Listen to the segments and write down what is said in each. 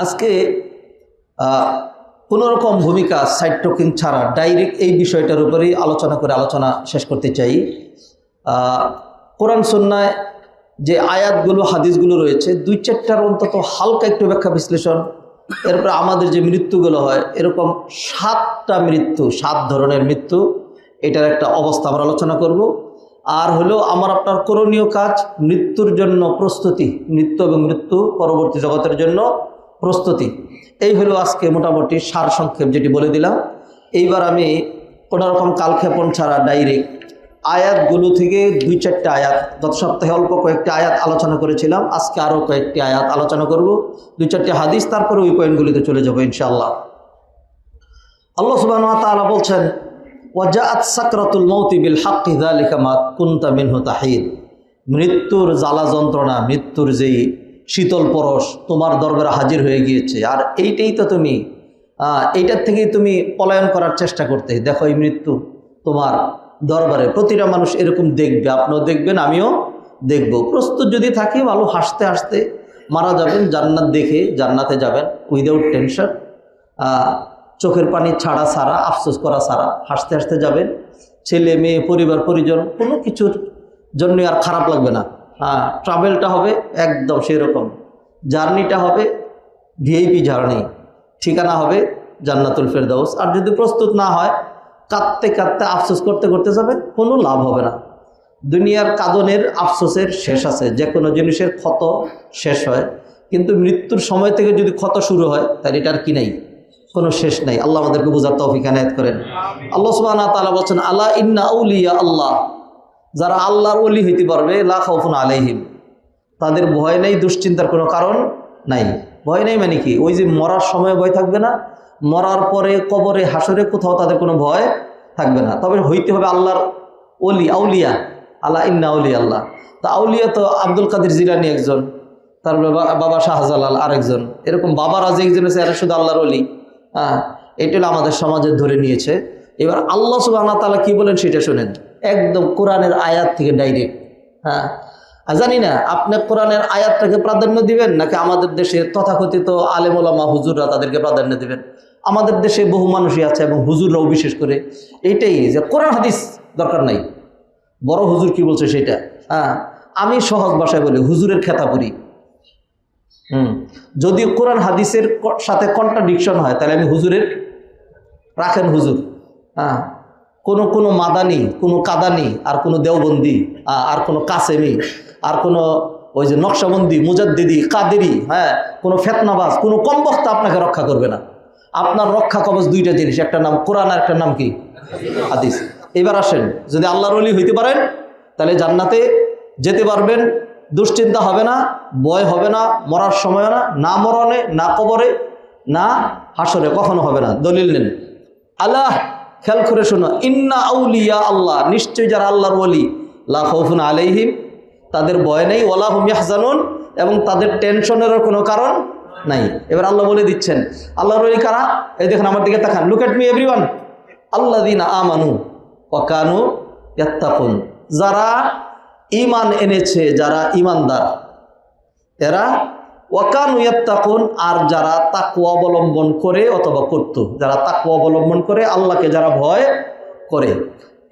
আজকে কোনো রকম ভূমিকা সাইড টকিং ছাড়া ডাইরেক্ট এই বিষয়টার উপরেই আলোচনা শেষ করতে চাই। কোরআন সুন্নায় যে আয়াতগুলো হাদিসগুলো রয়েছে দুই চারটার অন্তত হালকা একটু ব্যাখ্যা বিশ্লেষণ, এরপরে আমাদের যে মৃত্যুগুলো হয় এরকম 7টা মৃত্যু, 7 ধরনের মৃত্যু, এটার একটা অবস্থা আমরা আলোচনা করব। আর হলো আমার আপনার করণীয় কাজ মৃত্যুর জন্য প্রস্তুতি, মৃত্যু এবং মৃত্যু পরবর্তী জগতের জন্য প্রস্তুতি। এই হলো আজকে মোটামুটি সারসংক্ষেপ যেটি বলে দিলাম। এইবার আমি কোনোরকম কালক্ষেপণ ছাড়া ডাইরেক্ট আয়াতগুলো থেকে 2-4টা আয়াত, গত সপ্তাহে অল্প কয়েকটি আয়াত আলোচনা করেছিলাম, আজকে আরও কয়েকটি আয়াত আলোচনা করব, 2-4টি হাদিস, তারপরে ওই পয়েন্টগুলিতে চলে যাব ইনশাআল্লাহ। আল্লাহ সুবহানাহু ওয়া তাআলা বলছেন, ওয়াজাআত সাকরাতুল মাউতি বিল হাক্কি যালিকা মা কুনতা মিনহু তাহিদ। মৃত্যুর জ্বালা যন্ত্রণা, মৃত্যুর যেই শীতল পরশ তোমার দরবারে হাজির হয়ে গিয়েছে, আর এইটাই তো তুমি এইটার থেকেই তুমি পলায়ন করার চেষ্টা করতে। দেখো এই মৃত্যু তোমার দরবারে, প্রতিটা মানুষ এরকম দেখবে, আপনিও দেখবেন, আমিও দেখব। প্রস্তুত যদি থাকি ভালো, হাসতে হাসতে মারা যাবেন, জান্নাত দেখে জান্নাতে যাবেন উইদাউট টেনশন, চোখের পানি ছাড়া ছাড়া, আফসোস করা ছাড়া হাসতে হাসতে যাবেন। ছেলে মেয়ে পরিবার পরিজন কোনো কিছুর জন্য আর খারাপ লাগবে না। ট্রাভেলটা হবে একদম সেরকম, জার্নিটা হবে ভিআইপি জার্নি, ঠিকানা হবে জান্নাতুল ফেরদাউস। আর যদি প্রস্তুত না হয় কাঁদতে কাঁদতে আফসোস করতে করতে যাবেন, কোনো লাভ হবে না। দুনিয়ার কাঁদনের আফসোসের শেষ আছে, যে কোনো জিনিসের ক্ষত শেষ হয়, কিন্তু মৃত্যুর সময় থেকে যদি ক্ষত শুরু হয় তাহলে এটার কি নাই, কোনো শেষ নাই। আল্লাহ আমাদেরকে বোঝার তৌফিক এনায়েত করেন। আল্লাহ সুবহানাহু ওয়া তাআলা বলছেন, আলা ইন্না আউলিয়া আল্লাহ, যারা আল্লাহর ওলি হইতে পারবে, লা খাউফুন আলাইহিম, তাদের ভয় নেই, দুশ্চিন্তার কোনো কারণ নাই। ভয় নেই মানে কি, ওই যে মরার সময় ভয় থাকবে না, মরার পরে কবরে হাসরে কোথাও তাদের কোনো ভয় থাকবে না। তবে হইতে হবে আল্লাহর ওলি, আউলিয়া। আলা ইন্না আউলিয়া আল্লাহ। তা আউলিয়া তো আব্দুল কাদের জিলানী একজন, তার বাবা শাহজালাল আরেকজন, এরকম বাবারা যে একজন আছে এরা শুধু আল্লাহর ওলি। এটা হলো আমাদের সমাজে ধরে নিয়েছে। এবার আল্লাহ সুবহানাহু ওয়া তাআলা কি বলেন সেটা শোনেন, একদম কোরআনের আয়াত থেকে ডাইরেক্ট। জানি না আপনি কোরআনের আয়াতটাকে প্রাধান্য দিবেন নাকি আমাদের দেশে তথাকথিত আলেম ওলামা হুজুররা তাদেরকে প্রাধান্য দিবেন। আমাদের দেশে বহু মানুষই আছে এবং হুজুররাও বিশেষ করে এইটাই, যে কোরআন হাদিস দরকার নাই, বড় হুজুর কি বলছে সেটা। আমি সহজ ভাষায় বলি, হুজুরের খেতাপুরি। যদি কোরআন হাদিসের সাথে কন্ট্রাডিকশন হয় তাহলে আমি হুজুরের রাখেন হুজুর। কোনো মাদানি, কোনো কাদানি, আর কোনো দেওবন্দি, আর কোনো কাসেমি, আর কোনো ওই যে নকশাবন্দি, মুজাদ্দিদি, কাদেরি, কোনো ফেতনাবাজ, কোনো কমবক্তা আপনাকে রক্ষা করবে না। আপনার রক্ষা কবচ 2টা জিনিস, একটা নাম কোরআন আর একটা নাম কি হাদিস। এবার আসেন, যদি আল্লাহর ওলি হইতে পারেন তাহলে জান্নাতে যেতে পারবেন, দুশ্চিন্তা হবে না, ভয় হবে না, মরার সময় না, না মরণে, না কবরে, না হাসরে, কখনো হবে না। দলিল নেন, আল্লাহ খেয়াল করে শোনো, ইন্না আউলিয়া আল্লাহ, নিশ্চয়ই যারা আল্লাহর ওলি, লা খাউফুন আলাইহিম, তাদের ভয় নেই, ওয়ালা হুম ইয়াহজানুন, এবং তাদের টেনশনেরও কোনো কারণ নাই। এবার আল্লাহ বলে দিচ্ছেন আল্লাহর ওলি কারা। এই দেখেন, আমার দিকে তাকান, লুক এট মি এভরিওয়ান, আল্লাযীনা আমানু ওয়া কানু ইয়াত্তাকুন, যারা ঈমান এনেছে, যারা ঈমানদার, এরা ওয়া কানু ইয়াত্তাকুন, আর যারা তাকওয়া অবলম্বন করে অথবা করত, যারা তাকওয়া অবলম্বন করে, আল্লাহকে যারা ভয় করে।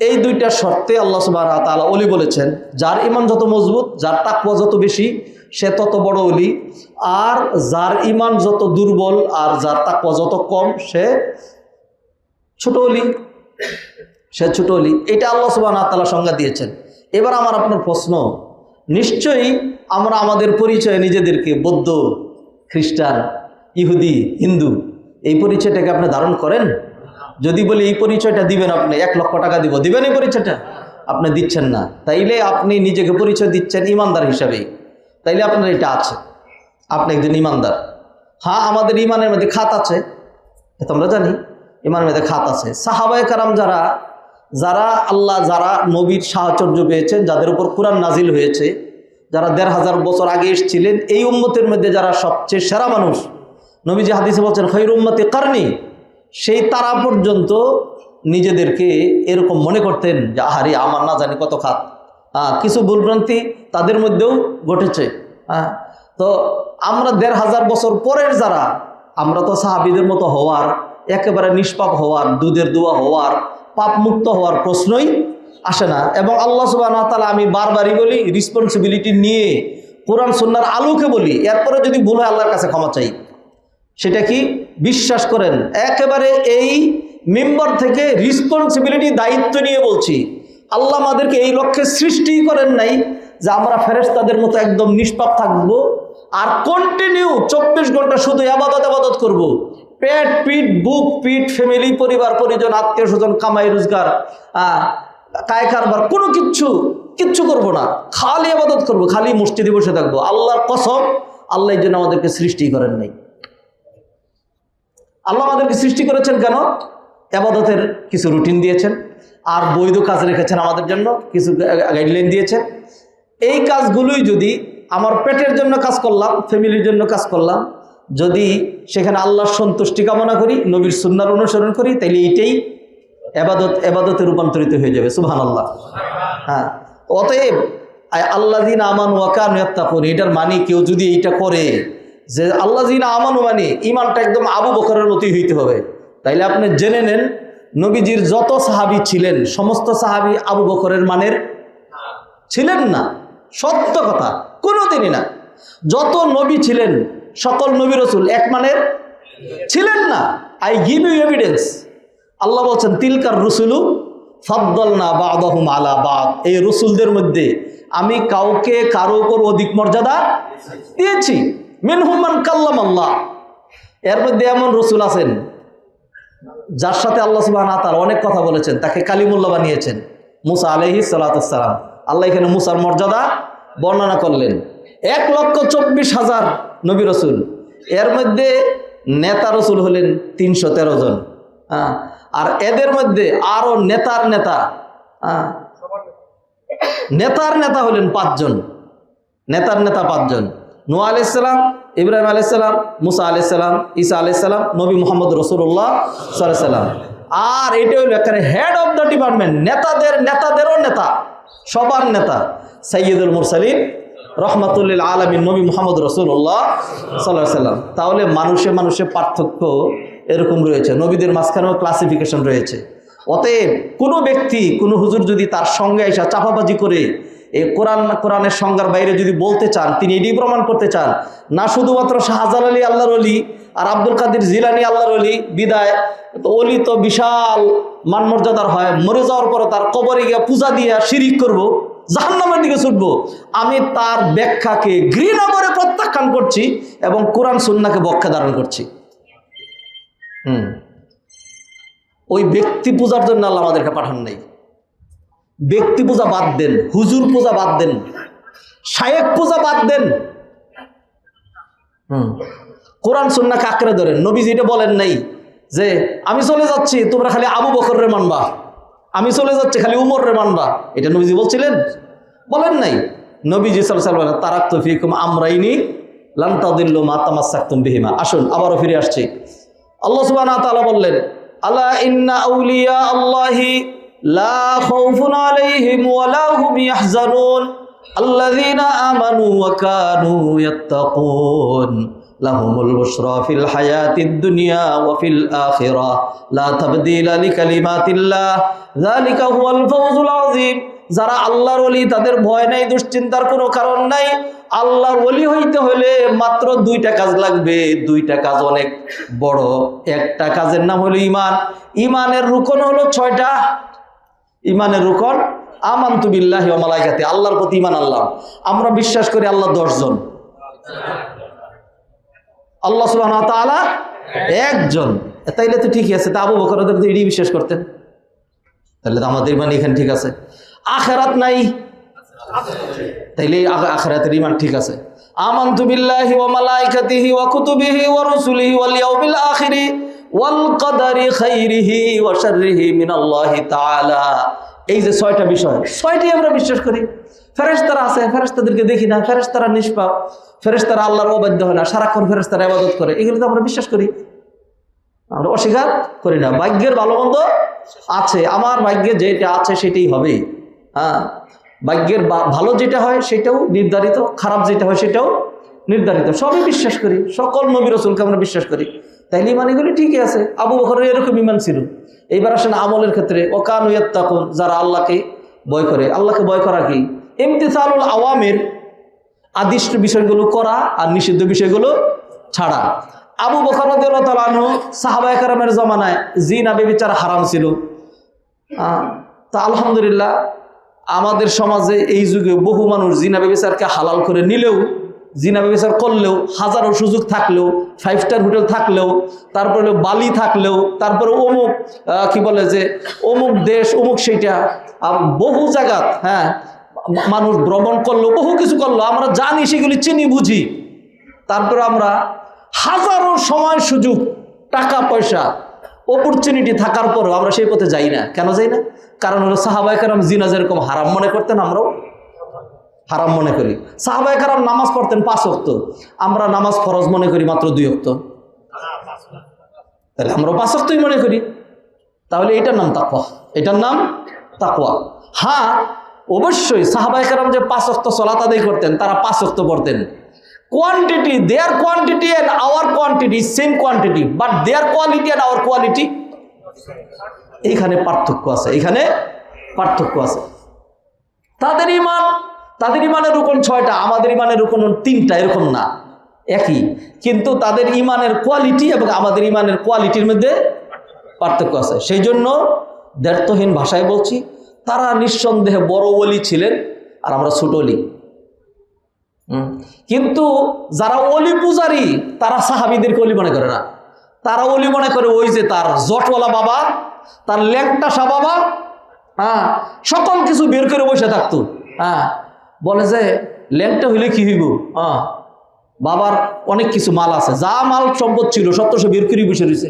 এই 2টা শর্তে আল্লাহ সুবহানাহু ওয়া তাআলা ওলি বলেছেন। যার ঈমান যত মজবুত, যার তাকওয়া যত বেশি, সে তত বড় ওলি। আর যার ঈমান যত দুর্বল আর যার তাকওয়া যত কম, সে ছোট ওলি, সে ছোট ওলি। এটা আল্লাহ সুবহানাহু ওয়া তাআলা সংজ্ঞা দিয়েছেন। এবার আমার আপনার প্রশ্ন, নিশ্চয়ই আমরা আমাদের পরিচয় নিজেদেরকে বৌদ্ধ, খ্রিস্টান, ইহুদি, হিন্দু, এই পরিচয়টাকে আপনি ধারণ করেন? যদি বলি এই পরিচয়টা দিবেন, আপনি 1 লক্ষ টাকা দিবেন এই পরিচয়টা? আপনি দিচ্ছেন না, তাইলে আপনি নিজেকে পরিচয় দিচ্ছেন ইমানদার হিসাবে, তাইলে আপনার এটা আছে, আপনি একজন ইমানদার। আমাদের ইমানের মধ্যে খাত আছে, এটা আমরা জানি, ইমানের মধ্যে খাত আছে। সাহাবায়ে কেরাম যারা আল্লাহ, যারা নবীর সাহচর্য পেয়েছেন, যাদের উপর কোরআন নাজিল হয়েছে, যারা 1500 বছর আগে এসেছিলেন, এই উম্মতের মধ্যে যারা সবচেয়ে সেরা মানুষ, নবীজি হাদিসে বলছেন খায়রু উম্মতি কারনি, সেই তারা পর্যন্ত নিজেদেরকে এরকম মনে করতেন যে আহারে আমার না জানি কত খাত। কিছু ভুলভ্রান্তি তাদের মধ্যেও ঘটেছে। তো আমরা ১৫০০ বছর পরের যারা, আমরা তো সাহাবীদের মতো হওয়ার, একেবারে নিষ্পাপ হওয়ার, দুধের দোয়া হওয়ার, পাপ মুক্ত হওয়ার প্রশ্নই আসে না। এবং আল্লাহ সুবহানাহু ওয়া তাআলা, আমি বারবারই বলি, রেসপন্সিবিলিটি নিয়ে কোরআন সুন্নাহর আলোকে বলি, এরপরে যদি ভুল হয় আল্লাহর কাছে ক্ষমা চাই। সেটা কি? বিশ্বাস করেন, একেবারে এই মেম্বার থেকে রেসপন্সিবিলিটি, দায়িত্ব নিয়ে বলছি, আল্লাহ আমাদেরকে এই লক্ষ্যে সৃষ্টি করেন নাই যে আমরা ফেরেশতাদের মতো একদম নিষ্পাপ থাকবো আর কন্টিনিউ ২৪ ঘন্টা শুধু ইবাদত করব। পেট পিট বুক পিট, ফ্যামিলি, পরিবার পরিজন, আত্মীয় স্বজন, কামাই রোজগার, কায় কারবার, কোনো কিচ্ছু করবো না, খালি ইবাদত করবো, খালি মসজিদে বসে থাকবো। আল্লাহর কসম, আল্লাহ এই জন্য আমাদেরকে সৃষ্টি করেন নাই। আল্লাহ আমাদেরকে সৃষ্টি করেছেন কেন? ইবাদতের কিছু রুটিন দিয়েছেন, আর বৈধ কাজ রেখেছেন আমাদের জন্য, কিছু গাইডলাইন দিয়েছেন। এই কাজগুলোই যদি আমার পেটের জন্য কাজ করলাম, ফ্যামিলির জন্য কাজ করলাম, যদি সেখানে আল্লাহর সন্তুষ্টি কামনা করি, নবীর সুন্নাহর অনুসরণ করি, তাইলে এইটাই এবাদতে রূপান্তরিত হয়ে যাবে। সুবহানাল্লাহ। হ্যাঁ, অতএব আল্লাযীনা আমানু ওয়া কানু ইয়াত্তাকুন, এটার মানে কেউ যদি এইটা করে যে আল্লাযীনা আমানু, মানে ঈমানটা একদম আবু বকরের মতোই হইতে হবে, তাইলে আপনি জেনে নেন নবীজির যত সাহাবী ছিলেন সমস্ত সাহাবী আবু বকরের মানের ছিলেন না। সত্য কথা, কোনোদিনই না। যত নবী ছিলেন সকল নবী রাসূল এক মানের ছিলেন না। I give you evidence. আল্লাহ বলছেন তিলকার রুসুলু ফাদ্দালনা বা'দাহুম আলা বা'দ, এই রসুলদের মধ্যে আমি কাউকে কারো উপর অধিক মর্যাদা দিয়েছি। মিনহুম মান কাল্লামাল্লাহ, এর মধ্যে এমন রসুল আছেন যার সাথে আল্লাহ সুবহানাহু ওয়া তাআলা অনেক কথা বলেছেন, তাকে কালিমুল্লাহ বানিয়েছেন, মুসা আলাইহিস সালাতু ওয়াস সালাম। আল্লাহ এখানে মুসার মর্যাদা বর্ণনা করলেন। ১,২৪,০০০ নবী রসুল, এর মধ্যে নেতা রসুল হলেন ৩১৩ জন। হ্যাঁ, আর এদের মধ্যে আরো নেতার নেতা হলেন ৫ জন। নেতার নেতা ৫ জন: নূহ আলাইহিস সালাম, ইব্রাহিম আলাইহিস সালাম, মুসা আলাইহিস সালাম, ঈসা আলাইহিস সালাম, নবী মুহাম্মদ রাসূলুল্লাহ সাল্লাল্লাহু আলাইহি সাল্লাম। আর এটা হলো এখানে হেড অফ দ্য ডিপার্টমেন্ট, নেতাদেরও নেতা, সবার নেতা, সাইয়্যিদুল মুরসালিন রহমাতুল লিল আলামিন নবী মুহাম্মদ রাসূলুল্লাহ সাল্লাল্লাহু আলাইহি সাল্লাম। তাহলে মানুষে পার্থক্য এরকম রয়েছে, নবীদের মাঝখানেও ক্লাসিফিকেশন রয়েছে। অতএব কোনো ব্যক্তি, কোনো হুজুর যদি তার সঙ্গে এসে চাপাবাজি করে এই কোরআনের সংজ্ঞার বাইরে যদি বলতে চান, তিনি এটি প্রমাণ করতে চান না শুধুমাত্র শাহজালাল আল্লাহর ওলি আর আব্দুল কাদের জিলানী আল্লাহর ওলি, বিদায় তো ওলি তো বিশাল মান মর্যাদার হয়, মরে যাওয়ার পরে তার কবরে গিয়ে পূজা দিয়ে শিরিক করব, জাহান্নামের দিকে ছুটবো। আমি তার ব্যাখ্যাকে ঘৃণা করে প্রত্যাখ্যান করছি এবং কোরআন সুন্নাহকে বক্ষে ধারণ করছি। ওই ব্যক্তি পূজার জন্য আল্লাহ আমাদেরকে পাঠান নাই। ব্যক্তি পূজা বাদ দেন, হুজুর পূজা বাদ দেন, শায়েখ পূজা বাদ দেন, কোরআন সুন্নাহকে আঁকড়ে ধরেন। নবীজি এটা বলেন নাই যে আমি চলে যাচ্ছি, তোমরা খালি আবু বকরের মানবা, আমি চলে যাচ্ছি খালি উমরের মানবা। এটা নবীজি বলছিলেন? বলেন নাই। নবীজি সাল্লাল্লাহু আলাইহি ওয়াসাল্লাম তারাকতু ফীকুম আমরাইনি লান তাদিল্লু মা তামাসসাকতুম বিহিমা। আসুন আবারও ফিরে আসছি। আল্লাহ সুবহানাহু ওয়া তাআলা বললেন, আলা ইন্না আউলিয়া আল্লাহি লা খাউফুন আলাইহিম ওয়া লা হুম ইয়াহজানুন আল্লাযীনা আমানু ওয়া কানু ইয়াত্তাকুন লাহুমুল বুশরা ফিল হায়াতিদ দুনিয়া ওয়া ফিল আখিরাহ লা তাবদীলা লিকালিমাতিল্লাহ যালিকা হুয়াল ফাওজুল আযীম। যারা আল্লাহর ওলি তাদের ভয় নাই, দুশ্চিন্তার কোনো কারণ নাই। আল্লাহর ওলি হইতে হলে মাত্র 2টা কাজ লাগবে। 2টা কাজ অনেক বড়। একটা কাজের নাম হলো ঈমান। ঈমানের রুকন হলো 6টা। ঈমানের রুকন আমানতু বিল্লাহি ওয়া মালাইকাতি, আল্লাহর প্রতি ঈমান আনলাম। আমরা বিশ্বাস করি আল্লাহ 10 জন, আল্লাহ সুবহানাহু ওয়া তাআলা একজন। তাইলে তো ঠিকই আছে। তা আবু বকর ওদের তো এটাই বিশ্বাস করতেন, তাহলে তো আমাদের ঈমান এখানে ঠিক আছে। আখিরাত নাই, তাইলে আখিরাতের ঈমান ঠিক আছে। আমানতু বিল্লাহি ওয়া মালাইকাতিহি ওয়া কুতুবিহি ওয়া রুসুলিহি ওয়াল ইয়াউমিল আখিরি ওয়াল কদারি খাইরিহি ওয়া শাররিহি মিনাল্লাহি তাআলা। এই যে 6টা বিষয়, 6টাই আমরা বিশ্বাস করি। ফেরেশতারা আছে, ফেরেশতাদেরকে দেখি না, ফেরেশতারা নিষ্পাপ, ফেরেশতারা আল্লাহর অবাধ্য হয় না, সারাক্ষণ ফেরেশতারা ইবাদত করে, এগুলো তো আমরা বিশ্বাস করি, আমরা অস্বীকার করি না। ভাগ্যের ভালো মন্দ আছে, আমার ভাগ্যে যেটা আছে সেটাই হবে। হ্যাঁ, ভাগ্যের ভালো যেটা হয় সেটাও নির্ধারিত, খারাপ যেটা হয় সেটাও নির্ধারিত, সবই বিশ্বাস করি, সকল নবী রাসূলকে আমরা বিশ্বাস করি, তাইলে ইমান এগুলি ঠিকই আছে। আবু বকরের এরকম ইমান ছিল। এইবার আসেন আমলের ক্ষেত্রে, ওয়াকানু ইয়াত্তাকুন, যারা আল্লাহকে ভয় করে। আল্লাহকে ভয় করা কি? ইমতিসালুল আওয়ামির, আদিষ্ট বিষয়গুলো করা আর নিষিদ্ধ বিষয়গুলো ছাড়া। আবু বকর রাদিয়াল্লাহু তাআলা আনহু সাহাবায়ে কেরামের জমানায় জিনা ব্যভিচার হারাম ছিল। তা আলহামদুলিল্লাহ আমাদের সমাজে এই যুগে বহু মানুষ জিনা ব্যভিচারকে হালাল করে নিলেও, জিনা ব্যভিচার করলেও, হাজারো সুযোগ থাকলেও, 5 স্টার হোটেল থাকলেও, তারপরে বালি থাকলেও, তারপরে অমুক কি বলে যে অমুক দেশ অমুক সেইটা বহু জায়গা, হ্যাঁ, মানুষ ভ্রমণ করলো, বহু কিছু করলো, আমরা জানি, সেগুলি চিনি বুঝি, তারপরে আমরা হাজারো সময় সুযোগ, টাকা পয়সা, অপরচুনিটি থাকার পরেও আমরা সেই পথে যাই না। কেন যাই না? কারণ হলো সাহাবায়ে কেরাম জিনা যেরকম হারাম মনে করতেন, আমরাও হারাম মনে করি। সাহাবায়ে কেরাম নামাজ পড়তেন 5 ওয়াক্ত, আমরা নামাজ ফরজ মনে করি মাত্র 2 ওয়াক্ত, তাহলে আমরাও 5 ওয়াক্তই মনে করি। তাহলে এটার নাম তাকওয়া, এটার নাম তাকওয়া। হ্যাঁ, অবশ্যই সাহাবায়ে কেরাম যে 5 ওয়াক্ত সালাত আদায় করতেন, তারা 5 ওয়াক্ত পড়তেন। Quantity, their quantity and our quantity same quantity, but their quality and our quality, এইখানে পার্থক্য আছে, এখানে পার্থক্য আছে। তাদের ইমানের রুকন 6টা, আমাদের ইমানের রুকন 3টা, এরকম না, একই, কিন্তু তাদের ইমানের কোয়ালিটি এবং আমাদের ইমানের কোয়ালিটির মধ্যে পার্থক্য আছে। সেই জন্য দ্ব্যর্থহীন ভাষায় বলছি, তারা নিঃসন্দেহে বড় ওলি ছিলেন আর আমরা ছোট ওলি। কিন্তু যারা ওলি পূজারী, তারা সাহাবীদেরকে ওলি মনে করে না। তারা ওলি মনে করে ওই যে তার জটওয়ালা বাবা, তার ল্যাংটাসা বাবা, হ্যাঁ, সকল কিছু বের করে বসে থাকতো। হ্যাঁ, বলে যে ল্যাংটা হইলে কি হইব, হ্যাঁ, বাবার অনেক কিছু মাল আছে, যা মাল সম্পদ ছিল সব তো সে বের করে বসে রয়েছে।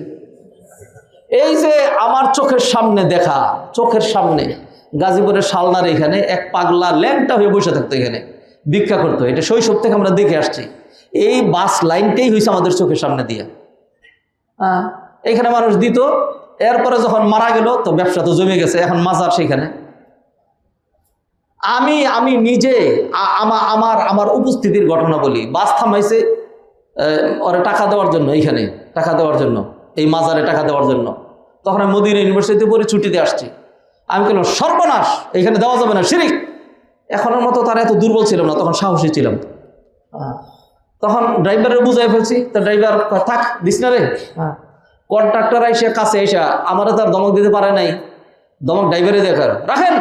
এই যে আমার চোখের সামনে দেখা, চোখের সামনে গাজীপুরের শালনার এখানে এক পাগলা ল্যাংটা হয়ে বসে থাকতো, এখানে ভিক্ষা করতো। এটা শৈশব থেকে আমরা দেখে আসছি। এই বাস লাইনটাই হয়েছে আমাদের চোখের সামনে দিয়ে। হ্যাঁ, এখানে মানুষ দিত, এরপরে যখন মারা গেল তো ব্যবসা তো জমে গেছে, এখন মাজার সেখানে। আমি নিজে আমার উপস্থিতির ঘটনা বলি। বাস থামাইছে ওরা টাকা দেওয়ার জন্য, এইখানে টাকা দেওয়ার জন্য, এই মাজারে টাকা দেওয়ার জন্য। তখন আমি মদিনা ইউনিভার্সিটিতে পড়ে ছুটিতে আসছি। আমি বললাম সর্বনাশ, এখানে দেওয়া যাবে না, শিরিক। এখনের মতো তারা এত দুর্বল ছিলাম না, তখন সাহসী ছিলাম। তখন ড্রাইভারের বুঝাই ফেলছি, তো ড্রাইভার থাক দিস না রে। কন্ট্রাক্টর এসে কাছে এসে আমারও তার দমক দিতে পারে নাই, দমক ড্রাইভারে দেখার রাখেন,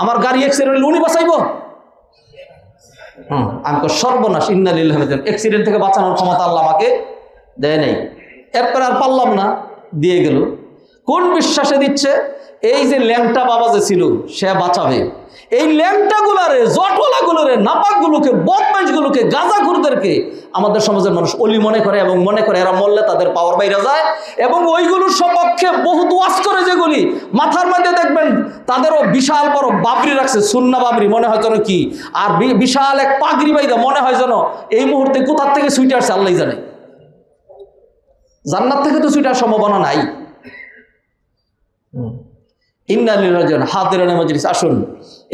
আমার গাড়ি অ্যাক্সিডেন্ট উনি বাঁচাইব। আমি সর্বনাশ, ইন্না লিল্লাহি ওয়া ইন্না ইলাইহি রাজিউন। অ্যাক্সিডেন্ট থেকে বাঁচানোর ক্ষমতা আল্লাহ আমাকে দেয় নাই। এরপর আর পারলাম না, দিয়ে গেল। কোন বিশ্বাসে দিচ্ছে? এই যে ল্যাংটা বাবা যে ছিল, সে বাঁচাবে। এই ল্যাংটাগুলারে, জটওয়ালাগুলোরে, নাপাকগুলোকে, বদমাইশগুলোকে, গাঁজাখোরদেরকে আমাদের সমাজের মানুষ অলি মনে করে এবং মনে করে এরা মরলে তাদের পাওয়ার বাইরে যায়। এবং ওইগুলোর সপক্ষে বহুত ওয়াজ করে, যেগুলি মাথার মধ্যে দেখবেন তাদেরও বিশাল বড় বাবরি রাখছে, সুন্না বাবরি, মনে হয় যেন কি, আর বিশাল এক পাগড়ি বাইদা মনে হয় যেন এই মুহূর্তে কোথার থেকে ছুটে আসছে আল্লাহ জানে। জান্নাত থেকে তো ছুটার সম্ভাবনা নাই। ইন্না লিল্লাহি ওয়া ইন্না ইলাইহি রাজিউন। হাদিরানে মাজলিস, আসুন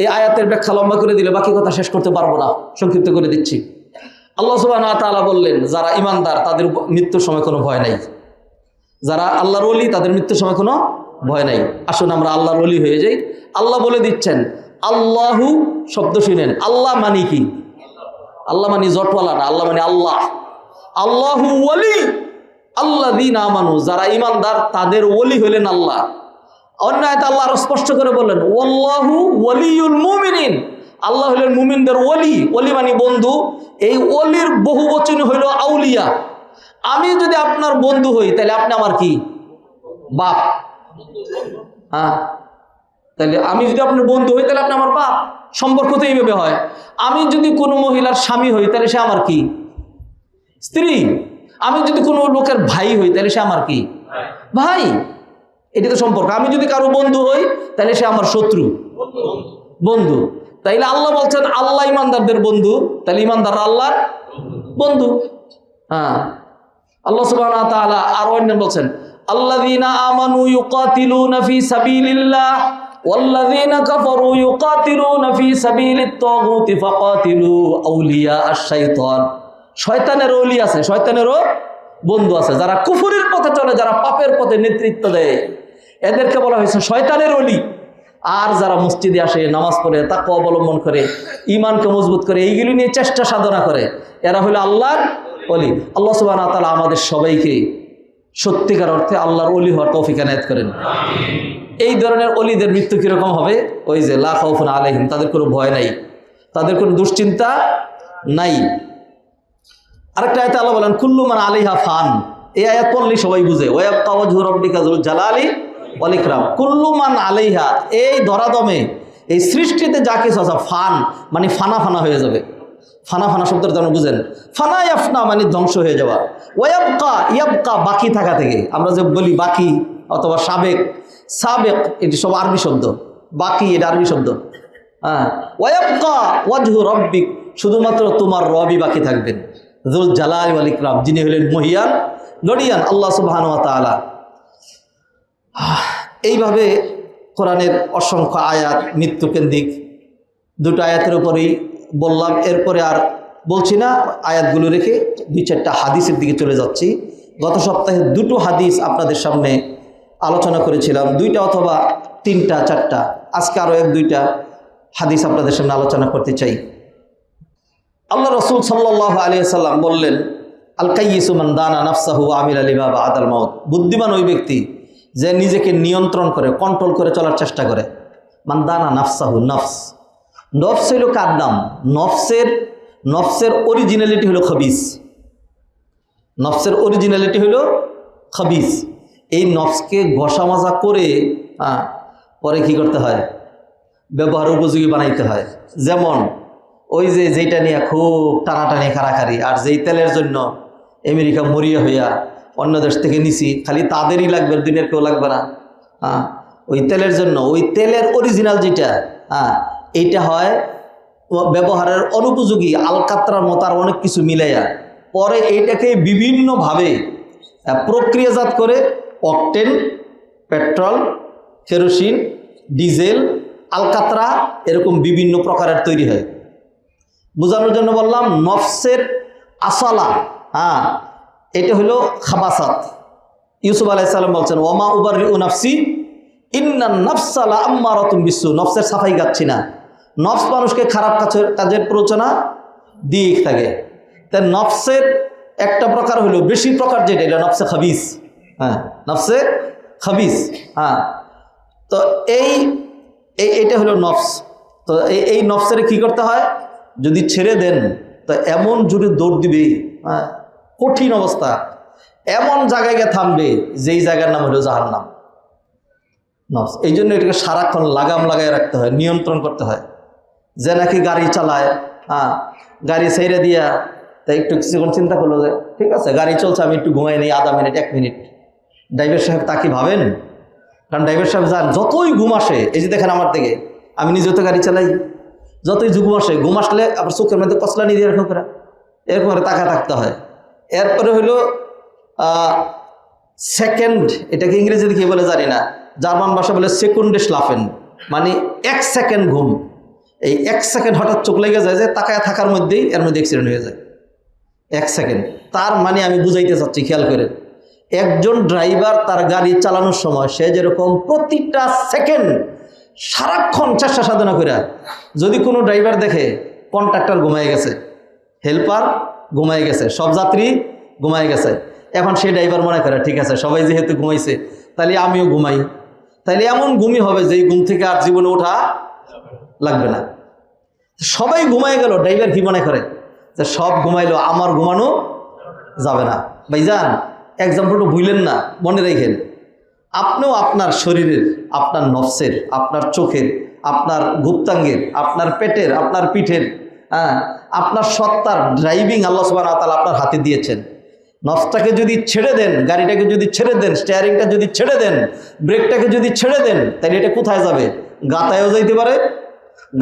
এই আয়াতের ব্যাখ্যা লম্বা করে দিলে বাকি কথা শেষ করতে পারবো না, সংক্ষিপ্ত করে দিচ্ছি। আল্লাহ সুবহানাহু ওয়া তাআলা বললেন, যারা ইমানদার তাদের মৃত্যুর সময় কোনো ভয় নাই। যারা আল্লাহর ওলি তাদের মৃত্যুর সময় কোনো ভয় নাই। আসুন আমরা আল্লাহর ওলি হয়ে যাই। আল্লাহ বলে দিচ্ছেন, আল্লাহু শব্দ শুনেন, আল্লাহ মানে কি? আল্লাহ মানে জটওয়ালা না, আল্লাহ মানে আল্লাহ। আল্লাহু ওয়ালি আল্লাযীনা আমানু, যারা ইমানদার তাদের ওলি হলেন আল্লাহ। অন্য আয়াতে আল্লাহ আরো স্পষ্ট করে বললেন, ওয়াল্লাহু ওয়ালিউল মুমিনিন, আল্লাহ হলেন মুমিনদের ওলি। ওলি মানে বন্ধু। এই ওলির বহু বচন হইল আউলিয়া। আমি যদি আপনার বন্ধু হই তাহলে আপনি আমার কি? বাপ। হ্যাঁ, তাহলে আমি যদি আপনার বন্ধু হই তাহলে আপনি আমার বাপ। সম্পর্ক তো এইভাবে হয়। আমি যদি কোনো মহিলার স্বামী হই তাহলে সে আমার কি? স্ত্রী। আমি যদি কোনো লোকের ভাই হই তাহলে সে আমার কি? ভাই। এটি তো সম্পর্ক। আমি যদি কারো বন্ধু হই তাহলে সে আমার শত্রু, বন্ধু। তাইলে আল্লাহ বলছেন আল্লাহ ইমানদারদের বন্ধু, তাহলে ইমানদাররা আল্লাহর বন্ধু। হ্যাঁ, আল্লাহ সুবহানাহু ওয়া তাআলা আর অন্য বলছেন, আল্লাযীনা আমানু ইউকাতিলুনা ফি সাবিলিল্লাহ ওয়াল্লাযীনা কাফারু ইউকাতিলুনা ফি সাবিলিত তাগুতি ফাকাতিলু আউলিয়া আশ-শাইতান। শয়তানেরও ওলি আছে, শয়তানেরও বন্ধু আছে, যারা কুফরের পথে চলে, যারা পাপের পথে নেতৃত্ব দেয়, এদেরকে বলা হয়েছে শয়তানের ওলি। আর যারা মসজিদে আসে, নামাজ পড়ে, তাকওয়া অবলম্বন করে, ঈমানকে মজবুত করে, এইগুলি নিয়ে চেষ্টা সাধনা করে, এরা হলো আল্লাহর ওলি। আল্লাহ সুবহানাহু ওয়া তাআলা আমাদের সবাইকে সত্যিকার অর্থে আল্লাহর ওলি হওয়ার তৌফিক এনায়েত করেন। এই ধরনের ওলিদের মৃত্যু কিরকম হবে? ওই যে লা খাউফুন আলাইহিম, তাদের কোনো ভয় নাই, তাদের কোনো দুশ্চিন্তা নাই। আরেকটা আয়াতে আল্লাহ বলেন কুল্লু মান আলাইহা ফান। এই আয়াত পড়লেই সবাই বুঝে, ওয়ায়াবকা ওয়াজহু রাব্বিকা যুল জালালি ওয়াল ইকরাম। কুল্লু মান আলাইহা, এই ধরাদমে এই সৃষ্টিতে যা কিছু আছে, ফান মানে ফানা ফানা হয়ে যাবে। ফানা ফানা শব্দের জন্য বুঝেন, ফানা ইয়াফনা মানে ধ্বংস হয়ে যাওয়া। ওয়ায়াবকা, ইয়াবকা বাকি থাকা থেকে, আমরা যে বলি বাকি অথবা সাবেক, সাবেক এটি সব আরবি শব্দ, বাকি এটা আরবি শব্দ। হ্যাঁ, ওয়ায়াবকা ওয়াজহু রাব্বিক, শুধুমাত্র তোমার রবই বাকি থাকবেন, যুল জালালি ওয়াল ইকরাম, যিনি হলেন মহিয়ান লড়িয়ান আল্লাহ সুবহানাহু ওয়া তাআলা। এইভাবে কোরআনের অসংখ্য আয়াত মৃত্যুকেন্দ্রিক। দুটো আয়াতের উপরেই বললাম, এরপরে আর বলছি না, আয়াতগুলো রেখে 2-4টা হাদিসের দিকে চলে যাচ্ছি। গত সপ্তাহে দুটো হাদিস আপনাদের সামনে আলোচনা করেছিলাম, 2টা অথবা 3টা 4টা, আজকে আরও 1-2টা হাদিস আপনাদের সামনে আলোচনা করতে চাই। আল্লাহ রসুল সাল্লাল্লাহু আলাইহি ওয়াসাল্লাম বললেন, আল কাইয়িসু মান দানা নাফসাহু ওয়া আমিলা লিমা বা'দাল মাউত। বুদ্ধিমান ওই ব্যক্তি যে নিজেকে নিয়ন্ত্রণ করে, কন্ট্রোল করে চলার চেষ্টা করে। মান দানা নাফসাহু, নফস, নফস হইল কার নাম? নফসের অরিজিনালিটি হলো খবিস। নফসের অরিজিনালিটি হলো খবিস। এই নফসকে ঘষা মাজা করে পরে কি করতে হয়? ব্যবহার উপযোগী বানাইতে হয়। যেমন ওই যে যেটা নিয়ে খুব টানাটানি খাড়াখাড়ি, আর যেই তেলের জন্য আমেরিকা মরিয়া হইয়া অন্য দেশ থেকে নিছি, খালি তাদেরই লাগবে, দুনিয়ার কেউ লাগবে না। ওই তেলের জন্য, ওই তেলের অরিজিনাল যেটা, এইটা হয় ব্যবহারের অনুপযোগী, আলকাতরার মতো আর অনেক কিছু মিলাইয়া পরে এইটাকে বিভিন্নভাবে প্রক্রিয়াজাত করে অকটেন, পেট্রোল, কেরোসিন, ডিজেল, আলকাতরা, এরকম বিভিন্ন প্রকারের তৈরি হয়। বোঝানোর জন্য বললাম, নফসের আসালা, এটা হলো খাবাসাত। ইউসুফ আলাইহিস সালাম বলছেন, ওমা উবাররিউ নাফসি ইন্নান নাফসা লাআম্মারাতুন বিসসু। নফসের সাফাই গাচ্ছি না, নফস মানুষকে খারাপ কাজের প্ররোচনা দিয়ে থাকে। তাই নফসের একটা প্রকার হলো, বেশি প্রকার যেটা, এটা নফসে খাবিস। নফসে খাবিস। তো এইটা হলো নফস। তো এই নফসের কি করতে হয়? যদি ছেড়ে দেন তো এমন জোরে দৌড় দিবে, কঠিন অবস্থা, এমন জায়গায় গিয়ে থামবে যেই জায়গার নাম হলো জাহান্নাম। নফস, এই জন্য এটাকে সারাক্ষণ লাগাম লাগায় রাখতে হয়, নিয়ন্ত্রণ করতে হয়। যে নাকি গাড়ি চালায়, গাড়ি ছেড়ে দিয়া তাই একটু কিছুক্ষণ চিন্তা করলো যে ঠিক আছে গাড়ি চলছে, আমি একটু ঘুমাই নেই আধা মিনিট 1 মিনিট। ড্রাইভার সাহেব তা কি ভাবেন? কারণ ড্রাইভার সাহেব যান, যতই ঘুম আসে, এই যে দেখেন আমার দিকে, আমি নিজেও তো গাড়ি চালাই, যতই ঘুম আসে, ঘুম আসলে আবার চোখের মধ্যে কসলা নিয়ে এরকম করে তাকা থাকতে হয়। এরপরে হইল সেকেন্ড, এটাকে ইংরেজিতে কি বলে জানি না, জার্মান ভাষা বলে সেকুন্ডে স্লাফেন, মানে 1 সেকেন্ড ঘুম। এই 1 সেকেন্ড হঠাৎ চোখ লেগে যায়, যে তাকায় থাকার মধ্যেই এর মধ্যে অ্যাক্সিডেন্ট হয়ে যায়। 1 সেকেন্ড, তার মানে আমি বুঝাইতে চাচ্ছি, খেয়াল করেন, একজন ড্রাইভার তার গাড়ি চালানোর সময় সে যেরকম প্রতিটা সেকেন্ড সারাক্ষণ চেষ্টা সাধনা করে, যদি কোনো ড্রাইভার দেখে কন্ট্রাক্টর ঘুমাই গেছে, হেল্পার ঘুমাই গেছে, সব যাত্রী ঘুমাই গেছে, এখন সেই ড্রাইভার মনে করে ঠিক আছে সবাই যেহেতু ঘুমাইছে তাহলে আমিও ঘুমাই, তাইলে এমন ঘুমই হবে যেই ঘুম থেকে আর জীবনে ওঠা লাগবে না। সবাই ঘুমাই গেল, ড্রাইভার কি মনে করে যে সব ঘুমাইলো, আমার ঘুমানো যাবে না। ভাইজান, এক্সাম্পলটা ভুলেন না, মনে রেখেন, আপনিও আপনার শরীরের, আপনার নফসের, আপনার চোখের, আপনার গুপ্তাঙ্গের, আপনার পেটের, আপনার পিঠের, আপনার সত্তার ড্রাইভিং আল্লাহ সুবহানাহু ওয়া তাআলা আপনার হাতে দিয়েছেন। নফসটাকে যদি ছেড়ে দেন, গাড়িটাকে যদি ছেড়ে দেন, স্টিয়ারিংটা যদি ছেড়ে দেন, ব্রেকটাকে যদি ছেড়ে দেন, তাহলে এটা কোথায় যাবে? গাতায়ও যাইতে পারে,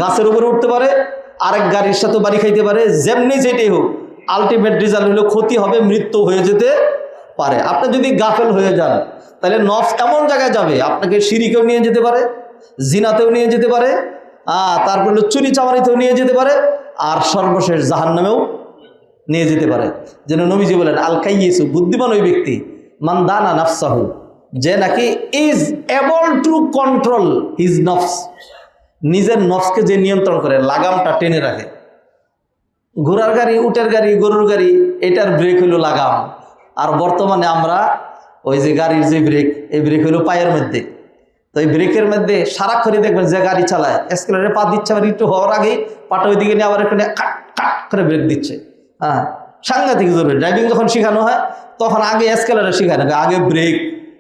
গাছের উপরে উঠতে পারে, আরেক গাড়ির সাথে বাড়ি খাইতে পারে, যেমনি যেটাই হোক আলটিমেট রেজাল্ট হলো ক্ষতি হবে, মৃত্যু হয়ে যেতে পারে। আপনি যদি গাফেল হয়ে যান তাহলে নফস এমন জায়গায় যাবে, আপনাকে শিরিকেও নিয়ে যেতে পারে, জিনাতেও নিয়ে যেতে পারে, তারপর চুরি চামারিতেও নিয়ে যেতে পারে, আর সর্বশেষ জাহান্নামেও নিয়ে যেতে পারে। যেন নবীজি বলেন আল কাইয়িসু, বুদ্ধিমান ওই ব্যক্তি, মান দানা নাফসাহু, যে নাকি is able to control his নফস, নিজের নফসকে যে নিয়ন্ত্রণ করে, লাগামটা টেনে রাখে। ঘোড়ার গাড়ি, উটের গাড়ি, গরুর গাড়ি, এটার ব্রেক হলো লাগাম। আর বর্তমানে আমরা ওই যে গাড়ির যে ব্রেক, এই ব্রেক হলো পায়ের মধ্যে। তো এই ব্রেকের মধ্যে সারাক্ষণই দেখবেন যে গাড়ি চালায়, এক্সেলারেটরে পা দিচ্ছে, আবার একটু হওয়ার আগেই পাটা ওই দিকে নিয়ে আবার একটু কাট কাট করে ব্রেক দিচ্ছে। হ্যাঁ, সাংঘাতিক জরুরি। ড্রাইভিং যখন শেখানো হয় তখন আগে এক্সেলারেটর শেখানো, আগে ব্রেক।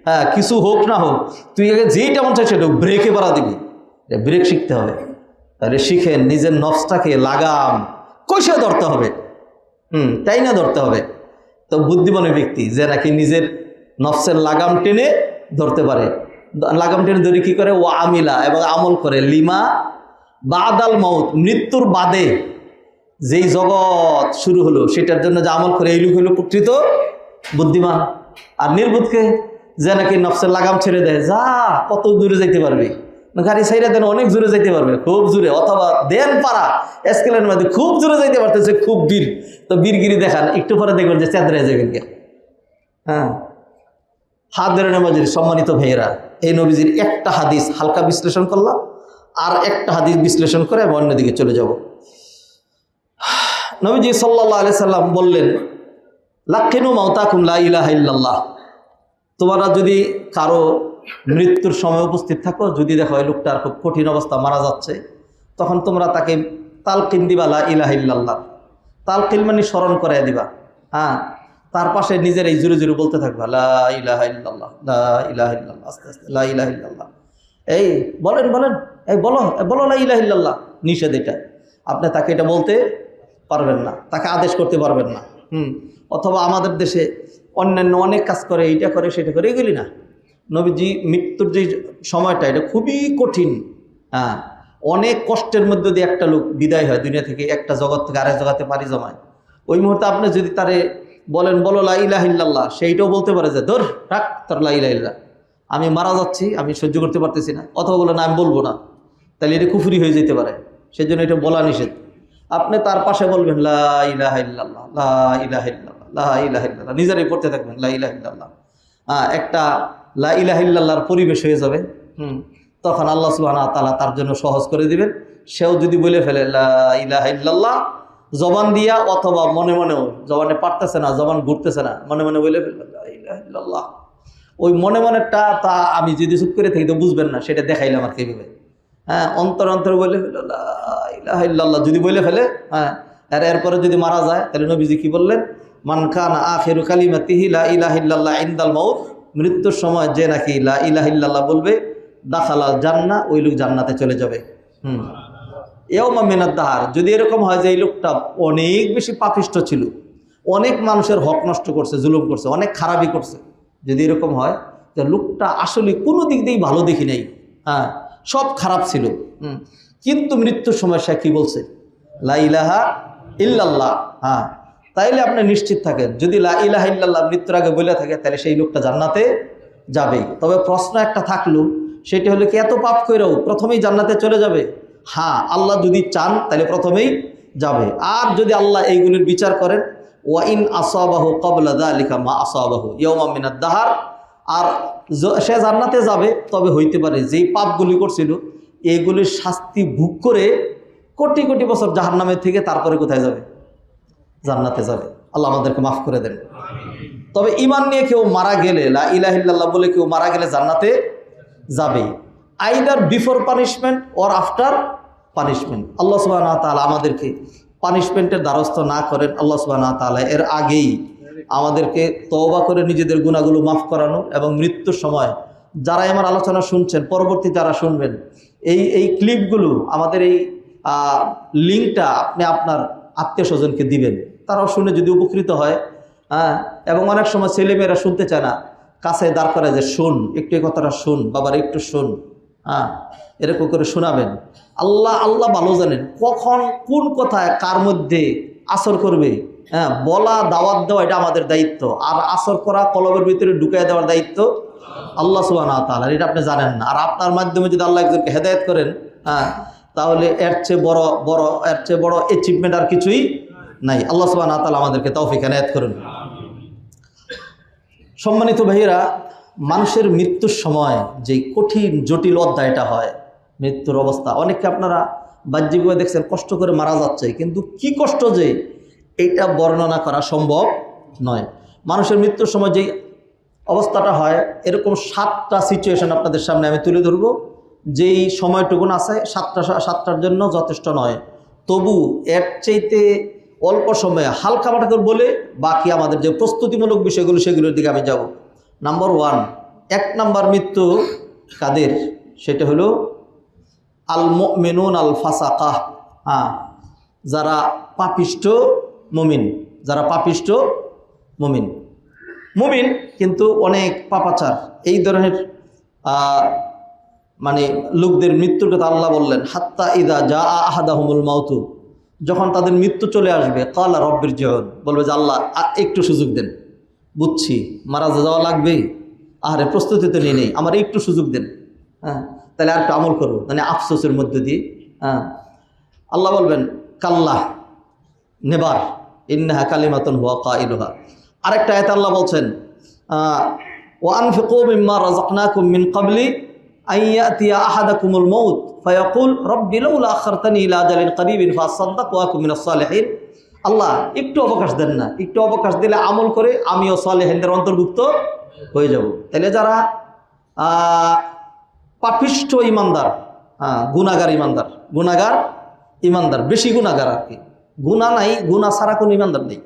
হ্যাঁ, কিছু হোক না হোক, তুই আগে যেইটা মন চাই সেটা ব্রেকে বাড়া দিবি। ব্রেক শিখতে হবে। তাহলে শিখেন নিজের নফসটাকে লাগাম কষে ধরতে হবে, তাই না, ধরতে হবে। তো বুদ্ধিমানের ব্যক্তি যে নাকি নিজের নফসের লাগাম টেনে ধরতে পারে। লাগাম টেনে ধরে কি করে? ও আমিলা, এবং আমল করে, লিমা বাদাল মাউত, মৃত্যুর বাদে যেই জগৎ শুরু হলো সেটার জন্য যে আমল করে, এই লোক হলো প্রকৃত বুদ্ধিমান। আর নির্বুধকে যে নাকি নফসের লাগাম ছেড়ে দেয়, যা কত দূরে যাইতে পারবে, গাড়ি ছাইড়া দেন অনেক জোরে যাইতে পারবে, খুব জোরে, অথবা দেন পারা স্কেলের মধ্যে খুব জোরে যাইতে পারতেছে, খুব বীর। তো বীরগিরি দেখান, একটু পরে দেখবেন যে চেদ্রে যাবেন কে। হ্যাঁ, হাত ধরে নামাজের সম্মানিত ভাইয়েরা, এই নবীজির একটা হাদিস হালকা বিশ্লেষণ করলাম, আর একটা হাদিস বিশ্লেষণ করে আমি অন্যদিকে চলে যাব। নবীজি সাল্লাল্লাহু আলাইহি সাল্লাম বললেন, লাক্কিনু মাউতাকুম লা ইলাহা ইল্লাল্লাহ। তোমরা যদি কারো মৃত্যুর সময় উপস্থিত থাকো, যদি দেখো এই লোকটার খুব কঠিন অবস্থা, মারা যাচ্ছে, তখন তোমরা তাকে তালকিন দিবা লা ইলাহা ইল্লাল্লাহ। তালকিন মানে স্মরণ করাই দিবা। হ্যাঁ, তার পাশে নিজের এই জোরে জোরে বলতে থাকবা, লা ইলাহা ইল্লাল্লাহ, লা ইলাহা ইল্লাল্লাহ, আস্তে আস্তে লা ইলাহা ইল্লাল্লাহ। এই বলেন বলেন, এই বলো বলো লা ইলাহা ইল্লাল্লাহ। নিষেধ এটা, আপনি তাকে এটা বলতে পারবেন না, তাকে আদেশ করতে পারবেন না। অথবা আমাদের দেশে অন্যান্য অনেক কাজ করে, এইটা করে সেটা করে, এগুলি না। নবীজি মৃত্যুর যে সময়টা, এটা খুবই কঠিন। হ্যাঁ, অনেক কষ্টের মধ্যে দিয়ে একটা লোক বিদায় হয় দুনিয়া থেকে, একটা জগৎ থেকে আরেক জগতে পাড়ি জমায়। ওই মুহূর্তে আপনি যদি তারে বলেন বলো লা ইলাহা ইল্লাল্লাহ, সেইটাও বলতে পারে যে ধর রাখ তোর লা ইলাহা ইল্লাল্লাহ, আমি মারা যাচ্ছি, আমি সহ্য করতে পারতেছি না। অথবা বলে না আমি বলবো না, তাহলে এটা কুফরি হয়ে যেতে পারে, সেজন্য এটা বলা নিষেধ। আপনি তার পাশে বলবেন লা ইলাহা ইল্লাল্লাহ, লা ইলাহা ইল্লাল্লাহ, লা ইলাহা ইল্লাল্লাহ, নিজেরাই পড়তে থাকবেন লা ইলাহা ইল্লাল্লাহ। একটা লা ইলাহা ইল্লাল্লাহর পরিবেশ হয়ে যাবে। তখন আল্লাহ সুবহানাহু ওয়া তাআলা তার জন্য সহজ করে দিবেন। সেও যদি বলে ফেলে লা ইলাহা ইল্লাল্লাহ জবান দিয়া, অথবা মনে মনেও, জবানে পারতেছে না, জবান ঘুরতেছে না, মনে মনে বলে ফেলবে লা ইলাহা ইল্লাল্লাহ। ওই মনে মনেরটা তা আমি যদি চুপ করে থাকি তো বুঝবেন না, সেটা দেখাইলাম আর কিভাবে। হ্যাঁ, অন্তর অন্তর বলে ফেলে লা ইলাহা ইল্লাল্লাহ যদি বলে ফেলে, হ্যাঁ, আর এরপরে যদি মারা যায়, তাহলে নবীজি কি বললেন? মান কানা আখিরু কালিমাতিহি লা ইলাহা ইল্লাল্লাহ ইনদাল মাউত, মৃত্যুর সময় যে নাকি লা ইলাহা ইল্লাল্লাহ বলবে, দাখালাল জান্নাহ, ওই লোক জান্নাতে চলে যাবে। ইয়াউমা মিনাদ দাহার, যদি এরকম হয় যে এই লোকটা অনেক বেশি পাপিষ্ঠ ছিল, অনেক মানুষের হক নষ্ট করছে, জুলুম করছে, অনেক খারাপই করছে, যদি এরকম হয় যে লোকটা আসলে কোনো দিক দিয়েই ভালো দেখি নাই, হ্যাঁ, সব খারাপ ছিল, কিন্তু মৃত্যুর সময় সে কি বলছে? লা ইলাহা ইল্লাল্লাহ। হ্যাঁ, তাইলে আপনি নিশ্চিত থাকেন, যদি লা ইলাহা ইল্লাল্লাহ মৃত্যুর আগে বলে থাকে, তাহলে সেই লোকটা জান্নাতে যাবেই। তবে প্রশ্ন একটা থাকলো, সেটা হলো কি এত পাপ করেও প্রথমেই জান্নাতে চলে যাবে? হ্যাঁ, আল্লাহ যদি চান তাহলে প্রথমেই যাবে। আর যদি আল্লাহ এইগুলির বিচার করেন, ওয়া ইন আসাবাহু ক্বাবলা যালিকা মা আসাবাহু ইয়াওমা মিনাদ দাহার, আর সে জান্নাতে যাবে, তবে হইতে পারে যেই পাপগুলি করছিল এইগুলির শাস্তি ভোগ করে কোটি কোটি বছর জাহান্নামের থেকে তারপরে কোথায় যাবে? জান্নাতে যাবে। আল্লাহ আমাদেরকে মাফ করে দেন। তবে ঈমান নিয়ে কেউ মারা গেলে, লা ইলাহা ইল্লাল্লাহ বলে কেউ মারা গেলে জান্নাতে যাবে, either before punishment or after punishment. আল্লাহ সুবহানাহু ওয়া তাআলা আমাদেরকে পানিশমেন্টের দ্বারস্থ না করেন। আল্লাহ সুবহানাহু ওয়া তাআলা এর আগেই আমাদেরকে তওবা করে নিজেদের গুনাহগুলো মাফ করানো, এবং মৃত্যুর সময় যারা আমার আলোচনা শুনছেন, পরবর্তী যারা শুনবেন, এই ক্লিপগুলো, আমাদের এই লিঙ্কটা আপনি আপনার আত্মীয় স্বজনকে দিবেন, তারাও শুনে যদি উপকৃত হয়। হ্যাঁ, এবং অনেক সময় ছেলেমেয়েরা শুনতে চায় না, কাছে দাঁড় করে যে শোন, একটু এই কথাটা শোন, বাবার একটু শোন। হ্যাঁ, এরকম করে শোনাবেন। আল্লাহ আল্লাহ ভালো জানেন কখন কোন কথায় কার মধ্যে আসর করবে। হ্যাঁ, বলা, দাওয়াত দেওয়া এটা আমাদের দায়িত্ব, আর আসর করা, কলবের ভিতরে ঢুকিয়ে দেওয়ার দায়িত্ব আল্লাহ সুবহানাহু ওয়া তাআলা। এটা আপনি জানেন না। আর আপনার মাধ্যমে যদি আল্লাহ একজনকে হেদায়েত করেন, হ্যাঁ, তাহলে এর চেয়ে বড় অ্যাচিভমেন্ট আর কিছুই নাই। আল্লাহ সুবহানাহু ওয়া তাআলা আমাদেরকে তৌফিক এনায়েত করুন। সম্মানিত ভাইয়েরা, মানুষের মৃত্যুর সময় যে কঠিন জটিল অধ্যায়টা হয়, মৃত্যুর অবস্থা, অনেককে আপনারা বাহ্যিকভাবে দেখছেন কষ্ট করে মারা যাচ্ছে, কিন্তু কি কষ্ট যে এইটা বর্ণনা করা সম্ভব নয়। মানুষের মৃত্যুর সময় যেই অবস্থাটা হয়, এরকম 7টা সিচুয়েশন আপনাদের সামনে আমি তুলে ধরব। যেই সময়টুকুন আছে 7টার জন্য যথেষ্ট নয়, তবু এর চাইতে অল্প সময়ে হালকা পাটা করে বলে বাকি আমাদের যে প্রস্তুতিমূলক বিষয়গুলো সেগুলোর দিকে আমি যাব। নাম্বার 1, 1 নাম্বার মৃত্যু কাদের? সেটা হলো আল মুমিনুন আল ফাসাকা। যারা পাপিষ্ট মুমিন, যারা পাপিষ্ট মুমিন, মুমিন কিন্তু অনেক পাপাচার, এই ধরনের মানে লোকদের মৃত্যুর কথা আল্লাহ বললেন, হাত্তা ইদা জা আহাদাহুমুল মাউতু, যখন তাদের মৃত্যু চলে আসবে, ক্বালা রব্বির জিউন, বলবে যে আল্লাহ একটু সুযোগ দেন, বুঝছি মারা যাওয়া লাগবে, আরে প্রস্তুতি তো নেই, আমার একটু সুযোগ দেন, তাহলে আর একটু আমল করবো, মানে আফসোসের মধ্যে দিয়ে। আল্লাহ বলবেন কাল্লাহ, নেবার, ইন্নাহা কালিমাতুন হুয়া কাইলুহা। আরেকটা আয়াতে আল্লাহ বলছেন ওয়া আনফিকু মিম্মা রাযাকনাকুম মিন ক্বাবলি আন ইয়াতিয়া আহাদাকুমুল মাউত ফায়াকুল রাব্বি লাউলা আখারতানি ইলা আজালিন করিবিন ফাসাদদাক ওয়া আকুম মিনাস সালিহিন। আল্লাহ একটু অবকাশ দেন না, একটু অবকাশ দিলে আমল করে আমিও সালেহিনদের অন্তর্ভুক্ত হয়ে যাব। তাহলে যারা পাপিষ্ঠ ইমানদার, গুনাহগার ইমানদার, গুনাহগার ইমানদার, বেশি গুনাহগার আর কি, গুনাহ নাই, গুনাহ ছাড়া কোনো ইমানদার নেই।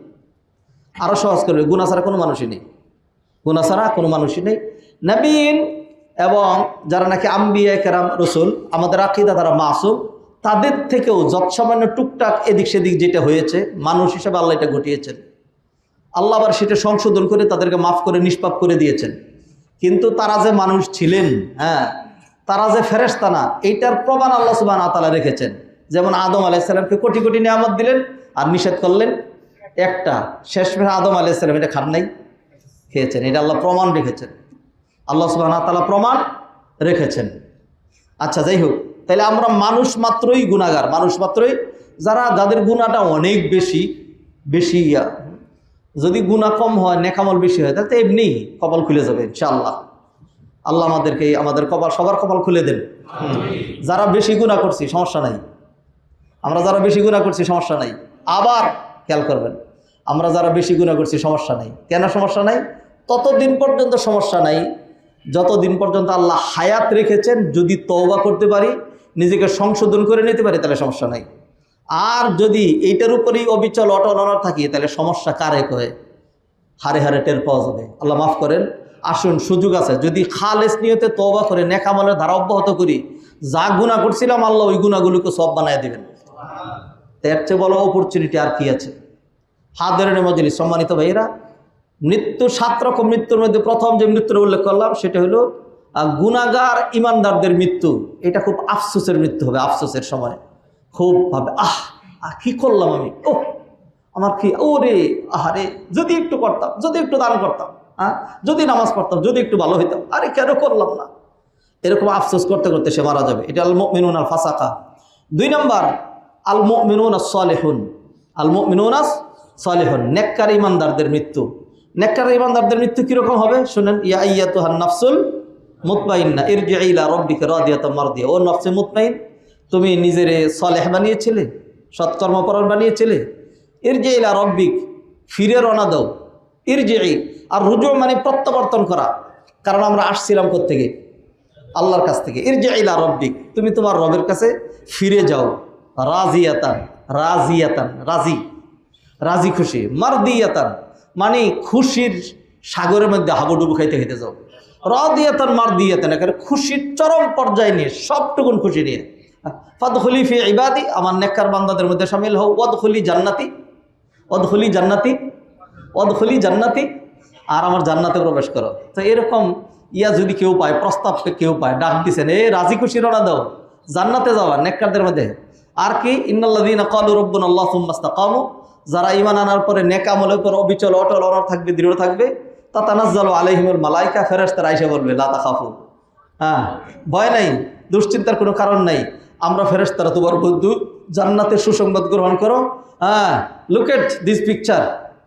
আরও সহজ করবে, গুনাহ ছাড়া কোনো মানুষই নেই, গুনাহ ছাড়া কোনো মানুষই নেই। নবীন এবং যারা নাকি আম্বিয়া কেরাম রসুল, আমাদের আকীদা তারা মাসুম, তাদের থেকেও যৎসামান্য টুকটাক এদিক সেদিক যেটা হয়েছে, মানুষ হিসেবে আল্লাহ এটা ঘটিয়েছেন। আল্লাহ আবার সেটা সংশোধন করে তাদেরকে মাফ করে নিষ্পাপ করে দিয়েছেন। কিন্তু তারা যে মানুষ ছিলেন, তারা যে ফেরেশতা না, এইটার প্রমাণ আল্লাহ সুবহানাহু ওয়া তাআলা রেখেছেন। যেমন আদম আলাইহিস সালামকে কোটি কোটি নিয়ামত দিলেন আর নিষেধ করলেন একটা, শেষমেশ আদম আলাইহিস সালাম এটা খান নাই, খেয়েছেন। এটা আল্লাহ প্রমাণ রেখেছেন, আল্লাহ সুবহানাহু ওয়া তাআলা প্রমাণ রেখেছেন। আচ্ছা, যাই হোক, তাহলে আমরা মানুষ মাত্রই গুনাহগার, মানুষ মাত্রই যাদের গুনাহটা অনেক বেশি বেশি, যদি গুনাহ কম হয় নেকামল বেশি হয়, তাহলে তো এমনি কপাল খুলে যাবে ইনশাআল্লাহ। আল্লাহ আমাদেরকে আমাদের কপাল, সবার কপাল খুলে দেন। যারা বেশি গুনাহ করছি সমস্যা নাই, আমরা যারা বেশি গুনাহ করছি সমস্যা নাই। আবার খেয়াল করবেন, আমরা যারা বেশি গুনাহ করছি সমস্যা নাই। কেন সমস্যা নাই? ততদিন পর্যন্ত সমস্যা নাই যতদিন পর্যন্ত আল্লাহ হায়াত রেখেছেন। যদি তওবা করতে পারি, নিজেকে সংশোধন করে নিতে পারি, তাহলে সমস্যা নাই। আর যদি এইটার উপরেই অবিচল অটল থাকি, তাহলে সমস্যা কারে কয়ে হারে হারে টের পাওয়া যাবে। আল্লাহ মাফ করেন। আসুন, সুযোগ আছে, যদি খালেস নিয়তে তওবা করে নেক আমলের ধারা অব্যাহত করি, যা গুনাহ করছিলাম আল্লাহ ওই গুনাহগুলোকে সব বানায় দেবেন। এর চেয়ে বড় অপরচুনিটি আর কি আছে? হাদিরিনে মজলিস, সম্মানিত ভাইয়েরা, মৃত্যু 7 রকম মৃত্যুর মধ্যে প্রথম যে মৃত্যুর উল্লেখ করলাম সেটা হলো গুনাহগার ইমানদারদের মৃত্যু। এটা খুব আফসোসের মৃত্যু হবে, আফসোসের সময় খুব ভাবে কি করলাম আমি, আমার কি, ওরে আহারে, যদি একটু করতাম, যদি একটু দান করতাম, যদি নামাজ পড়তাম, যদি একটু ভালো হইতাম, আরে কেন করলাম না, এরকম আফসোস করতে করতে সে মারা যাবে। এটা আল মুমিনুন আল ফাসাকা। 2 নম্বর আল মুমিনুন আস সালিহুন, আল মুমিনুন আস সালিহুন, নেককার ইমানদারদের মৃত্যু। নেককার ইমানদারদের মৃত্যু কীরকম হবে শুনেন। ইয়া আইয়াতুহান নাফসুল মুতমাইন্না ইরজিই ইলা রাব্বিকা রাদিয়াতাম মারদিয়া। ও নফসে মুতমাইন, তুমি নিজেরে সালেহ বানিয়েছিলে, সৎকর্মপরায়ণ বানিয়েছিলে, ইরজিই ইলা রাব্বিক, ফিরে রওনা দাও। ইরজিই, আর রুজু মানে প্রত্যাবর্তন করা, কারণ আমরা আসছিলাম কোত্থেকে? আল্লাহর কাছ থেকে। ইরজিই ইলা রাব্বিক, তুমি তোমার রবের কাছে ফিরে যাও। রাজিয়াতান, রাজিয়াতান, রাজি, রাজি খুশি। মারদিয়াতান মানে খুশির সাগরের মধ্যে হাবুডুবু খাইতে খাইতে যাও। রাদিয়াতান মারদিয়াতান, এখানে খুশির চরম পর্যায়ে নিয়ে, সবটুকুন খুশি নিয়ে। ফাদখুলি ফি ইবাদি, আমার নেককার বান্দাদের মধ্যে শামিল হও। ওয়াদখুলি জান্নাতি, ওয়াদখুলি জান্নাতি, ওয়াদখুলি জান্নাতি, আর আমার জান্নাতে প্রবেশ করো। তো এরকম যদি কেউ পায়, প্রস্তাব কেউ পায়, ডাক দিছেন, রাজি খুশি রওনা দাও, জান্নাতে যাওয়া নেককারদের মধ্যে। আর কি, ইন্নাল্লাযীনা ক্বালু রাব্বুনাল্লাহু সুম্মা ইসতাকামু, যারা ঈমান আনার পরে নেক আমলের উপর অবিচল অটল অনড় থাকবে, দৃঢ় থাকবে, তাতানাজ্জালু আলাইহিমুল মালায়েকা, ফেরেশতারা এসে বলবে লা তাখাফু, ভয় নাই, দুশ্চিন্তার কোনো কারণ নাই, আমরা ফেরেশতারা তোমার বন্ধু, জান্নাতের সুসংবাদ গ্রহণ করো। হ্যাঁ, look at this picture,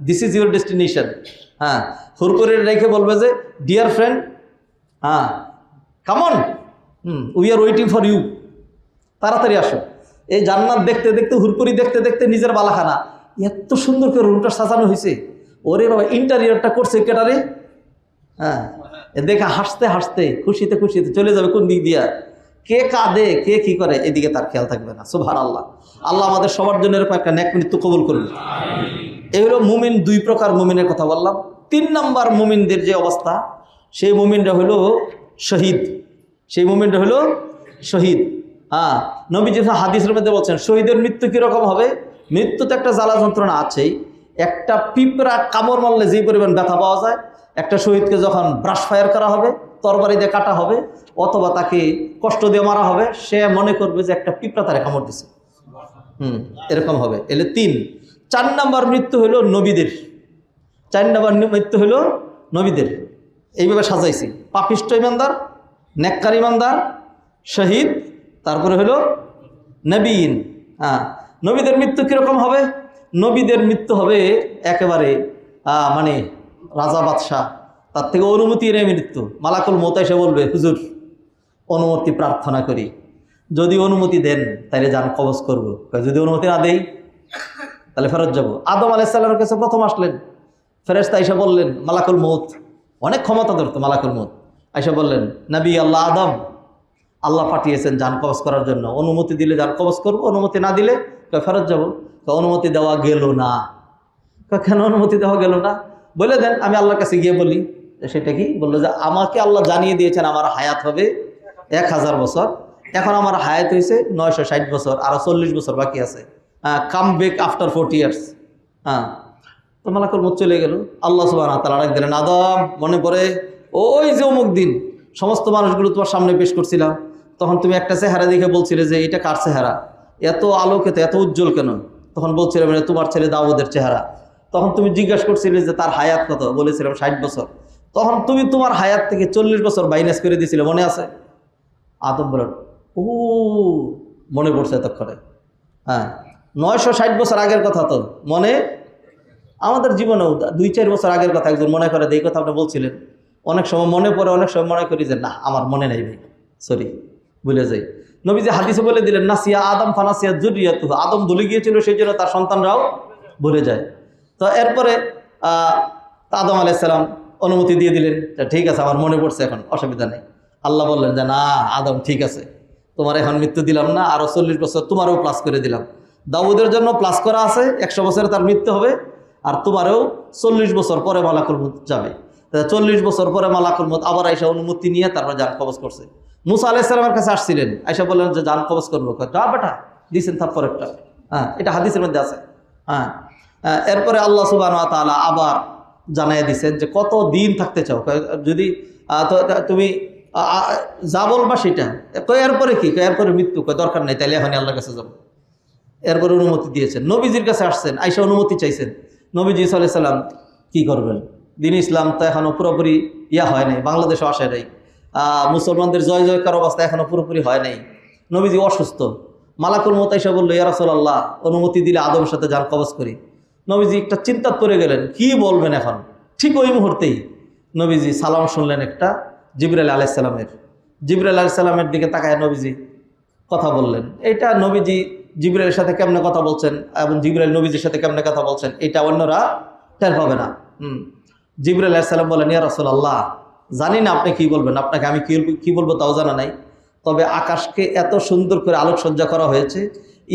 this is your destination. হ্যাঁ, হুরপুরে রেখে বলবে যে ডিয়ার ফ্রেন্ড, হ্যাঁ come on, we are waiting for you, তাড়াতাড়ি আসো। এই জান্নাত দেখতে দেখতে, হুরপুরি দেখতে দেখতে নিজের বালাখানা এত সুন্দর করে রুমটা সাজানো হয়েছে। ওরে বাবা, ইন্টারিয়রটা করছে কেটারে। হ্যাঁ, দেখে হাসতে হাসতে খুশিতে খুশিতে চলে যাবে কোন দিক দিয়া, কে কাঁদে কে কি করে এদিকে তার খেয়াল থাকবে না। সুবহানাল্লাহ। আল্লাহ আমাদের সবার জন্য এরকম একটা নেক মৃত্যু কবুল করবে। এই হলো মুমিন। দুই প্রকার মুমিনের কথা বললাম। 3 নম্বর মুমিনদের যে অবস্থা, সেই মুমিনটা হলো শহীদ। সেই মুমিনটা হলো শহীদ। হ্যাঁ, নবীজি হাদিসের মধ্যে বলছেন শহীদের মৃত্যু কীরকম হবে। মৃত্যু তো একটা জ্বালা যন্ত্রণা আছেই। একটা পিঁপড়া কামড় মারলে যে পরিমাণ ব্যথা পাওয়া যায়, একটা শহীদকে যখন ব্রাশ ফায়ার করা হবে, তরবারি দিয়ে কাটা হবে, অথবা তাকে কষ্ট দিয়ে মারা হবে, সে মনে করবে যে একটা পিঁপড়া তারে কামড় দিছে। এরকম হবে। এলে 3। 4 নম্বর মৃত্যু হলো নবীদের। 4 নম্বর মৃত্যু হলো নবীদের। এইভাবে সাজাইছি: পাপিষ্ঠ ইমানদার, নেককার ইমানদার, শহীদ, তারপরে হলো নবীন। হ্যাঁ, নবীদের মৃত্যু কীরকম হবে? নবীদের মৃত্যু হবে একেবারে মানে রাজা বাদশাহ, তার থেকে অনুমতি নেই মৃত্যু। মালাকুল মউত এসে বলবে, হুজুর অনুমতি প্রার্থনা করি, যদি অনুমতি দেন তাহলে যান কবজ করবো, যদি অনুমতি না দেই তাহলে ফেরত যাব। আদম আলাইহিস সালামের কাছে প্রথম আসলেন ফেরেশতা, এসে বললেন, মালাকুল মউত অনেক ক্ষমতা ধরতো, মালাকুল মউত এসে বললেন, নবী আল্লাহ আদম, আল্লাহ পাঠিয়েছেন যান কবজ করার জন্য, অনুমতি দিলে যান কবজ করবো, অনুমতি না দিলে ফেরত যাব। অনুমতি দেওয়া গেল না। কেন অনুমতি দেওয়া গেল না? বলে দেন, আমি আল্লাহর কাছে গিয়ে বলি। সেটা কি? বললো যে আমাকে আল্লাহ জানিয়ে দিয়েছেন আমার হায়াত হবে 1000 বছর, এখন আমার হায়াত হয়েছে 960 বছর, আরও 40 বছর বাকি আছে। Come back after 40 years. হ্যাঁ, তো মালাকুল মউত চলে গেল। আল্লাহ সুবহানাহু ওয়া তাআলা ডাক দিলেন, আদম মনে পড়ে ওই যে অমুক দিন সমস্ত মানুষগুলো তোমার সামনে পেশ করছিলাম, তখন তুমি একটা চেহারা দেখে বলছিলে যে এটা কার চেহারা, এত আলোকিত এত উজ্জ্বল কেন? তখন বলছিলাম মানে তোমার ছেলে দাউদের চেহারা। তখন তুমি জিজ্ঞাসা করছিলে যে তার হায়াত কত, বলেছিলাম 60 বছর। তখন তুমি তোমার হায়াত থেকে 40 বছর মাইনাস করে দিয়েছিলে, মনে আছে? আদম বলেন, ও মনে পড়ছে এতক্ষণে। হ্যাঁ, 960 বছর আগের কথা তো মনে, আমাদের জীবনেও 2-4 বছর আগের কথা একজন মনে করে, এই কথা আপনি বলছিলেন। অনেক সময় মনে পড়ে, অনেক সময় মনে করি যে না আমার মনে নেই ভাই, সরি, ভুলে যাই। নবীজি হাদিসে বলে দিলেন, নাসিয়া আদম ফানাসিয়া যুররিয়াতুহু, আদম ভুলে গিয়েছিল সেই জন্য তার সন্তানরাও ভুলে যায়। তো এরপরে আদম আলাইহিস সালাম অনুমতি দিয়ে দিলেন, ঠিক আছে আমার মনে পড়ছে, এখন অসুবিধা নেই। আল্লাহ বললেন যে না আদম ঠিক আছে, তোমার এখন মৃত্যু দিলাম না, আরও 40 বছর তোমারও প্লাস করে দিলাম। দাউদের জন্য প্লাস করা আছে, 100 বছরে তার মৃত্যু হবে, আর তোমারও 40 বছর পরে মালাকুল মউত যাবে। 40 বছর পরে মালাকুল মউত আবার আইসা অনুমতি নিয়ে তারপর জান কবজ করছে। মুসা আলাইহিস সালামের কাছে আসছিলেন, আইসা বললেন যে জান কবজ করবো, যা বেটা, দিয়েছেন থাপ্পর একটা। হ্যাঁ, এটা হাদিসের মধ্যে আছে। হ্যাঁ, এরপরে আল্লাহ সুবহানাহু ওয়া তাআলা আবার জানাই দিয়েছেন যে কত দিন থাকতে চাও, যদি তুমি যা বলবা সেটা। এরপরে কি? এরপরে মৃত্যু, দরকার নেই, তাইলে এখন আল্লাহর কাছে যাবো। এরপরে অনুমতি দিয়েছেন, নবীজির কাছে আসছেন, আইসা অনুমতি চাইছেন। নবীজি সাল্লাল্লাহু আলাইহি সাল্লাম কী করবেন? দিন ইসলাম তো এখনও পুরোপুরি হয় নাই, বাংলাদেশও আসে নাই, মুসলমানদের জয় জয়কার অবস্থা এখনও পুরোপুরি হয় নাই। নবীজি অসুস্থ। মালাকুল মউত আইসা বললো, ইয়া রাসূলুল্লাহ অনুমতি দিলে আদমের সাথে যান কবজ করি। নবীজি একটা চিন্তা করে গেলেন, কি বলবেন এখন। ঠিক ওই মুহূর্তেই নবীজি সালাম শুনলেন একটা জিবরাইল আলাইহিস সালামের। জিবরাইল আলাইহিস সালামের দিকে তাকায় নবীজি কথা বললেন। এটা নবীজি জিবরাইলের সাথে কেমনে কথা বলছেন এবং জিবরাইল নবীজির সাথে কেমনে কথা বলছেন এটা অন্যরা টের পাবে না। জিবরাইল আলাইহিস সালাম বলেন, ইয়া রাসূলুল্লাহ জানি না আপনি কি বলবেন, আপনাকে আমি কি বলবো তাও জানা নাই, তবে আকাশকে এত সুন্দর করে আলোকসজ্জা করা হয়েছে,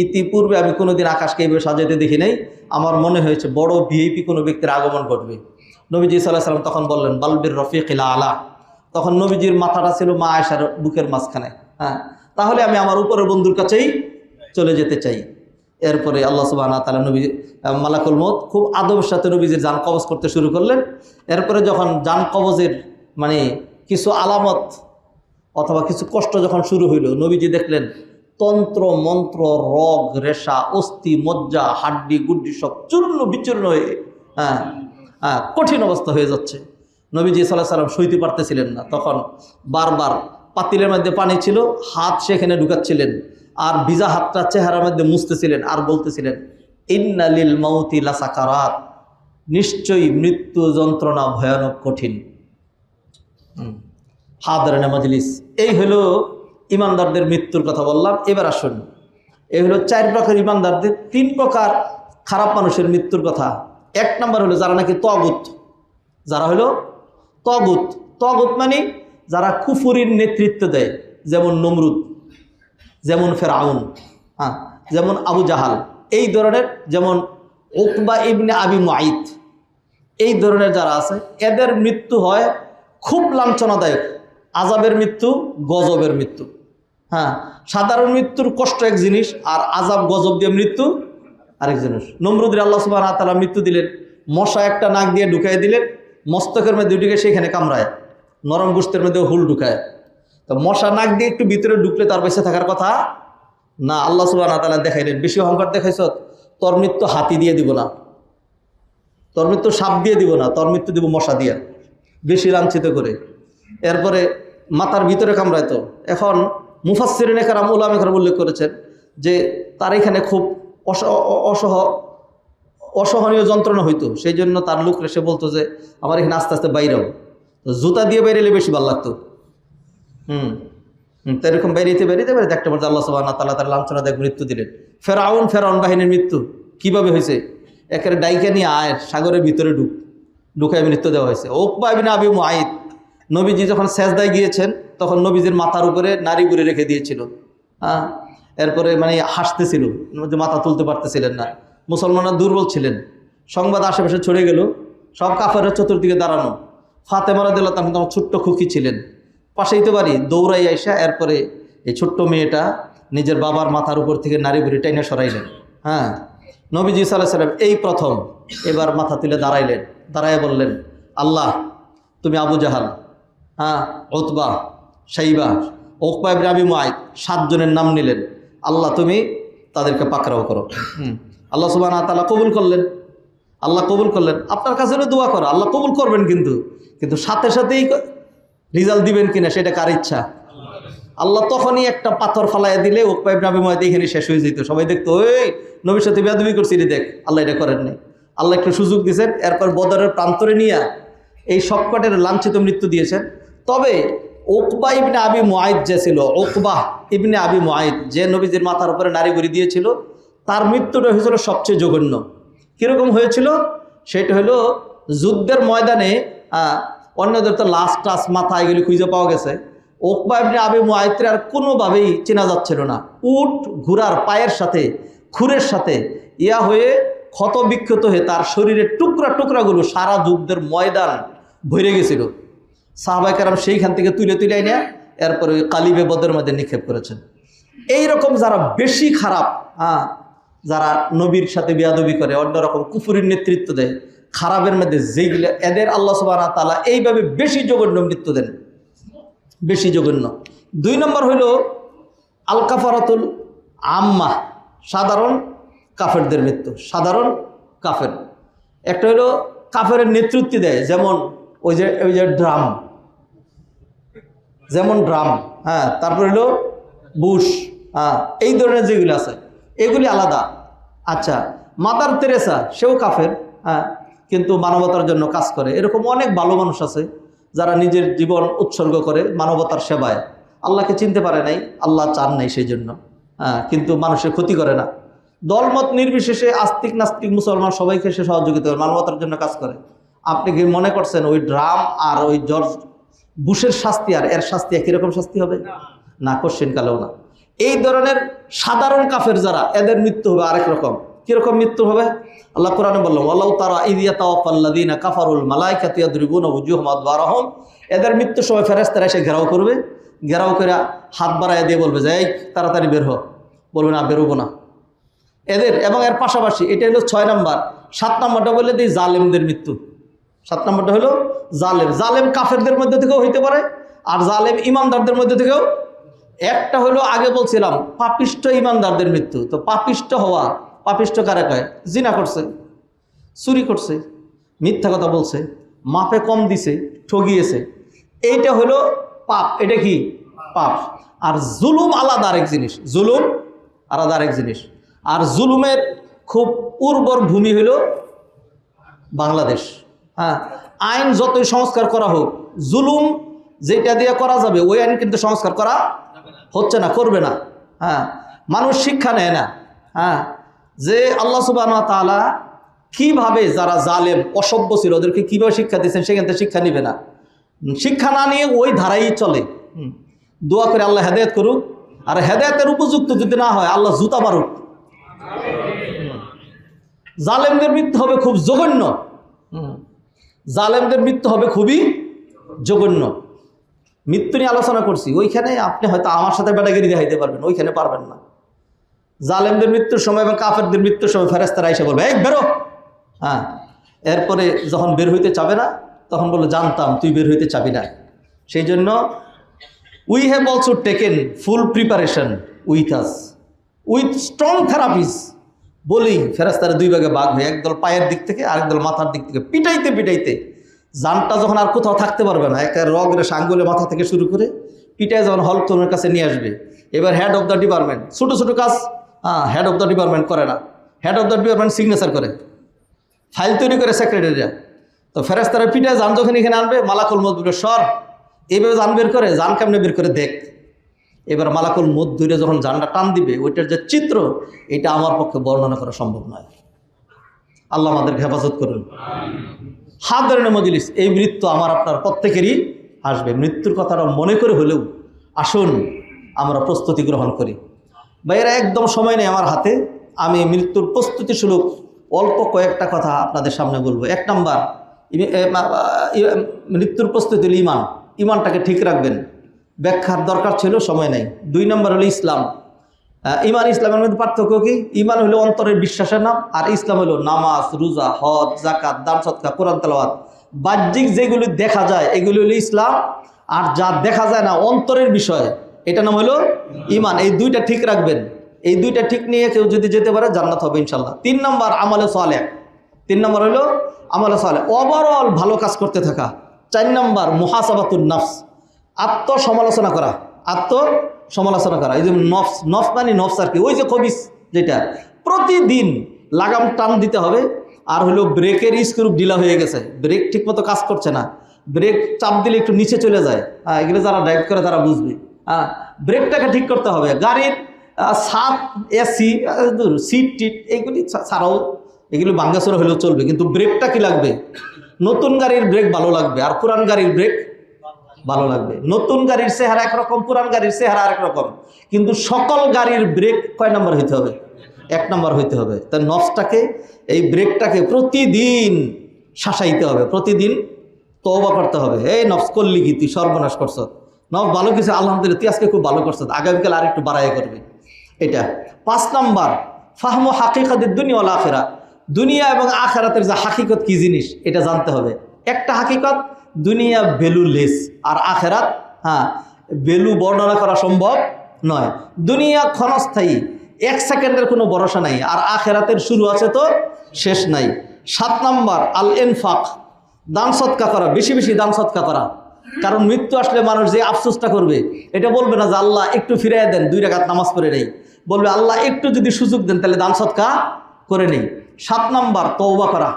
ইতিপূর্বে আমি কোনোদিন আকাশকে এইভাবে সাজাইতে দেখি নাই। আমার মনে হয়েছে বড় ভিআইপি কোনো ব্যক্তির আগমন ঘটবে। নবীজি সাল্লাল্লাহু আলাইহি সাল্লাম তখন বললেন, বালবির রফিকিল আলা। তখন নবীজির মাথাটা ছিল মা আয়েশার বুকের মাঝখানে। হ্যাঁ, তাহলে আমি আমার উপরের বন্ধুর কাছেই চলে যেতে চাই। এরপরে আল্লাহ সুবহানাহু ওয়া তাআলা নবী মালাকুল মউত খুব আদবের সাথে নবীজির জান কবজ করতে শুরু করলেন। এরপরে যখন জান কবজের মানে কিছু আলামত অথবা কিছু কষ্ট যখন শুরু হইল, নবীজি দেখলেন তন্ত্র মন্ত্র রগ রেশা অস্থি মজ্জা হাড্ডি গুড্ডি সব চূর্ণ বিচূর্ণ হয়ে কঠিন অবস্থা হয়ে যাচ্ছে। নবীজি সাল্লাল্লাহু আলাইহি সাল্লাম সইতে পারতেছিলেন না। তখন বারবার পাতিলের মধ্যে পানি ছিল, হাত সেখানে ঢুকাচ্ছিলেন, আর ভিজা হাতটা চেহারার মধ্যে মুছতেছিলেন আর বলতেছিলেন, ইন্না লিল মাউতি লাসাকারাত, নিশ্চয়ই মৃত্যু যন্ত্রণা ভয়ানক কঠিন। হাদরানে মজলিস, এই হলো ইমানদারদের মৃত্যুর কথা বললাম। এবার আসুন, এই হলো 4 প্রকার ইমানদারদের। 3 প্রকার খারাপ মানুষের মৃত্যুর কথা। 1 নম্বর হলো যারা নাকি তগুত, যারা হলো তগুত। তগুত মানে যারা কুফুরির নেতৃত্ব দেয়, যেমন নমরুদ, যেমন ফেরাউন, হ্যাঁ, যেমন আবু জাহাল, এই ধরনের, যেমন উকবা ইবনে আবি মুআইত, এই ধরনের যারা আছে, এদের মৃত্যু হয় খুব লাঞ্ছনাদায়ক। আযাবের মৃত্যু, গজবের মৃত্যু। হ্যাঁ, সাধারণ মৃত্যুর কষ্ট এক জিনিস, আর আযাব গজব দিয়ে মৃত্যু আরেক জিনিস। নমরুদের আল্লাহ সুবহানাহু ওয়া তাআলা মৃত্যু দিলেন, মশা একটা নাক দিয়ে ঢুকাই দিলেন, মস্তকের মধ্যে ঢুকে সেখানে কামড়ায়, নরম গোশতের মধ্যে হুল ঢুকায়। তো মশা নাক দিয়ে একটু ভিতরে ঢুকলে তার বেঁচে থাকার কথা না। আল্লাহ সুবহানাহু ওয়া তাআলা দেখাইলেন, বেশি অহংকার দেখাইছ, তোর মৃত্যু হাতি দিয়ে দিব না, তোর মৃত্যু সাপ দিয়ে দিব না, তোর মৃত্যু দিব মশা দিয়া, বেশি লাঞ্ছিত করে। এরপরে মাথার ভিতরে কামড়াইতো। এখন মুফাসসিরিনে কেরাম, উলামা কেরাম উল্লেখ করেছেন যে তার এখানে খুব অসহনীয় যন্ত্রণা হইতো, সেই জন্য তার লোক এসে বলতো যে আমার এখানে আস্তে আস্তে বাইরেও, তো জুতা দিয়ে বাইরেলে বেশি ভালো লাগতো। তো এরকম বেরিয়ে বেরিয়ে একটা পর্যায়ে আল্লাহ সুবহানাহু ওয়া তাআলা তার লাঞ্ছনাদায়ক মৃত্যু দিলেন। ফেরাউন বাহিনীর মৃত্যু কিভাবে হয়েছে? একেবারে ডাইকে নিয়ে আয় সাগরের ভিতরে ঢুকায় মৃত্যু দেওয়া হয়েছে। উকবা ইবনে আবি মুআইত, নবীজি যখন সেজদায় গিয়েছেন তখন নবীজির মাথার উপরে নারী বুড়ি রেখে দিয়েছিল। হ্যাঁ, এরপরে মানে হাসতেছিল, মাথা তুলতে পারতেছিলেন না। মুসলমানরা দুর্বল ছিলেন, সংবাদ আশেপাশে ছড়িয়ে গেল, সব কাফেররা চতুর্দিকে দাঁড়ানো। ফাতেমা রাদিয়াল্লাহু তাআলা তখন ছোট্ট খুকি ছিলেন, পাশেই তো বাড়ি, দৌড়াই আইসা এরপরে এই ছোট্ট মেয়েটা নিজের বাবার মাথার উপর থেকে নারী বুড়ি টেনে সরাইলেন। হ্যাঁ, নবীজি সাল্লাল্লাহু আলাইহি সাল্লাম এই প্রথম এবার মাথা তুলে দাঁড়াইলেন, দাঁড়ায় বললেন, আল্লাহ তুমি আবু জাহাল, হ্যাঁ, উতবা, শাইবা, উকবা ইবনে আবি মুআইত 7 জনের নাম নিলেন, আল্লাহ তুমি তাদেরকে পাকড়াও করো। আল্লাহ সুবহানাহু ওয়া তাআলা কবুল করলেন। আল্লাহ কবুল করলেন। আপনার কাছে দোয়া করো, আল্লাহ কবুল করবেন, কিন্তু সাথে সাথেই রেজাল্ট দিবেন কিনা সেটা কার ইচ্ছা। আল্লাহ তখনই একটা পাথর ফালাইয়া দিলে উকবা ইবনে আবি মুআইত এখানে শেষ হয়ে যেত। সবাই দেখতো, ওই নবীর সাথে বেয়াদবি করছিলি, দেখ আল্লাহ এটা করেন নাই। আল্লাহ একটু সুযোগ দিয়েছেন, এরপর বদরের প্রান্তরে নিয়ে এই সবকটের লাঞ্ছিত মৃত্যু দিয়েছেন। তবে উকবা ইবনে আবি মুআইত যে ছিল, উকবা ইবনে আবি মুআইত যে নবীজির মাথার উপরে নারী বুড়ি দিয়েছিল, তার মৃত্যুটা হয়েছিল সবচেয়ে জঘন্য। কীরকম হয়েছিল? সেটা হলো যুদ্ধের ময়দানে, অন্যদের তো লাশ টাস মাথা এগুলি খুঁজে পাওয়া গেছে, উকবা ইবনে আবি মুআইতের আর কোনোভাবেই চেনা যাচ্ছিল না। উট ঘোড়ার পায়ের সাথে, খুরের সাথে ইয়া হয়ে ক্ষত বিক্ষত হয়ে তার শরীরের টুকরা টুকরাগুলো সারা যুদ্ধের ময়দান ভরে গেছিল। সাহাবায়ে কেরাম সেইখান থেকে তুলে এনে এরপরে ওই কালিবে বদরের মধ্যে নিক্ষেপ করেছেন। এইরকম যারা বেশি খারাপ, যারা নবীর সাথে বেয়াদবি করে, অন্যরকম কুফুরির নেতৃত্ব দেয়, খারাপের মধ্যে যেগুলো, এদের আল্লাহ সুবহানাহু ওয়া তাআলা এইভাবে বেশি জঘন্য মৃত্যু দেন, বেশি জঘন্য। 2 নম্বর হইল আল কাফারাতুল আম্মা, সাধারণ কাফেরদের মৃত্যু। সাধারণ কাফের, একটা হইল কাফের নেতৃত্ব দেয়, যেমন ওই যে ড্রাম, যেমন ড্রাম, হ্যাঁ, তারপর হইল বুশ, হ্যাঁ, এই ধরনের যেগুলো আছে এগুলি আলাদা। আচ্ছা, মাদার তেরেসা সেও কাফের, হ্যাঁ, কিন্তু মানবতার জন্য কাজ করে। এরকম অনেক ভালো মানুষ আছে যারা নিজের জীবন উৎসর্গ করে মানবতার সেবায়। আল্লাহকে চিনতে পারে নাই, আল্লাহ চান নাই সেই জন্য, হ্যাঁ, কিন্তু মানুষের ক্ষতি করে না। দলমত নির্বিশেষে আস্তিক নাস্তিক মুসলমান সবাইকে সে সহযোগিতা করে, মানবতার জন্য কাজ করে। আপনি কি মনে করছেন ওই ড্রাম আর ওই জর্জ বুশের শাস্তি আর এর শাস্তি একই রকম শাস্তি হবে? না, কোশ্চেন কালেও না। এই ধরনের সাধারণ কাফের যারা, এদের মৃত্যু হবে আরেক রকম। কীরকম মৃত্যু হবে? আল্লাহ কোরআনে বলল, ওয়ালাউ তারা ইয ইয়াতাওয়াফাল্লাযীনা কাফারুল মালায়েকাতু ইয়াদরিবুনা উজুহাহুম ওয়া আদবারহুম, এদের মৃত্যুর সময় ফেরেশতারা এসে ঘেরাও করবে, ঘেরাও করে হাত বাড়ায় দিয়ে বলবে যে এই তাড়াতাড়ি বের হ, বলবে না বেরোবো না। এদের এবং এর পাশাপাশি এটা হলো 6 নম্বর। 7 নম্বরটা বলে দিই জালেমদের মৃত্যু। 7 নম্বরটা হলো জালেম। জালেম কাফেরদের মধ্যে থেকেও হইতে পারে, আর জালেম ইমানদারদের মধ্যে থেকেও। একটা হলো আগে বলছিলাম পাপিষ্ঠ ইমানদারদের মৃত্যু। তো পাপিষ্ঠ হওয়া, পাপিষ্ঠ কারে কয়? জিনা করছে, চুরি করছে, মিথ্যা কথা বলছে, মাপে কম দিছে, ঠগিয়েছে, এইটা হলো পাপ। এটা কি? পাপ। আর জুলুম আলাদা আরেক জিনিস। জুলুম আলাদা আরেক জিনিস। আর জুলুমের খুব উর্বর ভূমি হইল বাংলাদেশ। হ্যাঁ, আইন যতই সংস্কার করা হোক, জুলুম যেটা দিয়ে করা যাবে ওই আইন কিন্তু সংস্কার করা হচ্ছে না, করবে না। হ্যাঁ, মানুষ শিক্ষা নেয় না। হ্যাঁ, যে আল্লাহ সুবহানাহু ওয়া তাআলা কীভাবে যারা জালেম অসভ্য ছিল ওদেরকে কীভাবে শিক্ষা দিচ্ছেন সেখান থেকে শিক্ষা নিবে না, শিক্ষা না নিয়ে ওই ধারাই চলে। দোয়া করে আল্লাহ হেদায়েত করুক, আর হেদায়েতের উপযুক্ত যদি না হয় আল্লাহ জুতা মারুক। জালেমদের মৃত্যু হবে খুব জঘন্য, জালেমদের মৃত্যু হবে খুবই জঘন্য। মৃত্যু নিয়ে আলোচনা করছি, ওইখানে আপনি হয়তো আমার সাথে বেটাগিরি দেখাইতে পারবেন, ওইখানে পারবেন না। জালেমদের মৃত্যুর সময় এবং কাফেরদের মৃত্যুর সময় ফেরেশতারা এসে বলবে এই বেরো। হ্যাঁ, এরপরে যখন বের হইতে চাবে না তখন বললো জানতাম তুই বের হইতে চাবি না। সেই জন্য we have also taken full preparation with us with strong three piece. বলি ফেরেশতারা দুই ভাগে ভাগ হয়ে, একদল পায়ের দিক থেকে আরেকদল মাথার দিক থেকে পিটাইতে পিটাইতে জানটা যখন আর কোথাও থাকতে পারবে না, একটা রগরে আঙ্গুলে মাথা থেকে শুরু করে পিটায় যখন হলকমের কাছে নিয়ে আসবে। এবার হেড অফ দ্য ডিপার্টমেন্ট ছোটো ছোটো কাজ হেড অফ দ্য ডিপার্টমেন্ট করে না, head of the department signature করে, ফাইল তৈরি করে সেক্রেটারিরা। তো ফেরেশতারা পিটায় জান যখন এখানে আনবে, মালাকুল মউত বলবে সর, এইভাবে জান বের করে, জান কেমনে বের করে দেখ। এবার মালাকুল মউত ধরে যখন জানটা টান দিবে, ওইটার যে চিত্র এটা আমার পক্ষে বর্ণনা করা সম্ভব নয়। আল্লাহ আমাদেরকে হেফাজত করুন। হাদরানে মজলিস, এই মৃত্যু আমার আপনার প্রত্যেকেরই আসবে। মৃত্যুর কথাটা মনে করে হলেও আসুন আমরা প্রস্তুতি গ্রহণ করি। ভাইয়েরা, একদম সময় নেই আমার হাতে, আমি মৃত্যুর প্রস্তুতি স্বরূপ অল্প কয়েকটা কথা আপনাদের সামনে বলবো। এক নাম্বার, মৃত্যুর প্রস্তুতি হল ইমান। ইমানটাকে ঠিক রাখবেন, ব্যাখ্যার দরকার ছিল, সময় নেই। দুই নম্বর হলো ইসলাম। ইমান ইসলামের মধ্যে পার্থক্য কি? ইমান হলো অন্তরের বিশ্বাসের নাম, আর ইসলাম হলো নামাজ, রোজা, হজ, যাকাত, দান সদকা, কোরআন তেলাওয়াত। বাহ্যিক যেগুলি দেখা যায় এগুলি হলো ইসলাম, আর যা দেখা যায় না অন্তরের বিষয়, এটা নাম হলো ইমান। এই দুইটা ঠিক রাখবেন, এই দুইটা ঠিক নিয়ে কেউ যদি যেতে পারে জান্নাত হবে ইনশাল্লাহ। 3 নম্বর আমালে সালেহ। 3 নম্বর হলো আমালে সালেহ, ওভারঅল ভালো কাজ করতে থাকা। 4 নম্বর মুহাসাবাতুন নফস, আত্মসমালোচনা করা, আত্মসমালোচনা করা। এই যে নফস, নফস মানে নফস আর কি, ওই যে খবিস, যেটা প্রতিদিন লাগাম টান দিতে হবে। আর হলো ব্রেকের স্ক্রু ঢিলা হয়ে গেছে, ব্রেক ঠিকমতো কাজ করছে না, ব্রেক চাপ দিলে একটু নিচে চলে যায়। এগুলো যারা ড্রাইভ করে তারা বুঝবে। ব্রেকটাকে ঠিক করতে হবে। গাড়ির ছাদ, এসি, সিট টিট এইগুলি ছাড়াও এগুলো ভাঙ্গাচোরা হলেও চলবে, কিন্তু ব্রেকটা কি লাগবে? নতুন গাড়ির ব্রেক ভালো লাগবে, আর পুরান গাড়ির ব্রেক ভালো লাগবে। নতুন গাড়ির চেহারা একরকম, পুরান গাড়ির চেহারা আরেক রকম, কিন্তু সকল গাড়ির ব্রেক কয় নম্বর হইতে হবে? 1 নম্বর হইতে হবে। তাই নফসটাকে, এই ব্রেকটাকে প্রতিদিন শাসাইতে হবে, প্রতিদিন তওবা করতে হবে। এই নফস করলি কি তুই, সর্বনাশ করছ। নফস ভালো কিছু, আলহামদুলিল্লাহ তুই আজকে খুব ভালো করছ, আগামীকাল আর একটু বাড়াই করবে। এটা 5 নম্বর, ফাহমু হাকিকাতিদ দুনিয়া ওয়াল আখিরা। দুনিয়া এবং আখিরাতের যে হাকিকত কি জিনিস এটা জানতে হবে। একটা হাকিকত, দুনিয়া ভ্যালুলেস, আর আখিরাত ভ্যালু বর্ণনা করা সম্ভব নয়। দুনিয়া ক্ষণস্থায়ী, 1 সেকেন্ডের কোনো ভরসা নাই, আর আখিরাতের শুরু আছে তো শেষ নাই। 7 নম্বর আল ইনফাক, দান সদকা করা, বেশি বেশি দান সদকা করা। কারণ মৃত্যু আসলে মানুষ যে আফসোসটা করবে, এটা বলবে না যে আল্লাহ একটু ফিরিয়ে দেন, 2 রাকাত নামাজ পড়ে নেই, বলবে আল্লাহ একটু যদি সুযোগ দেন তাহলে দান সদকা করে নেই। 7 নম্বর তওবা করা,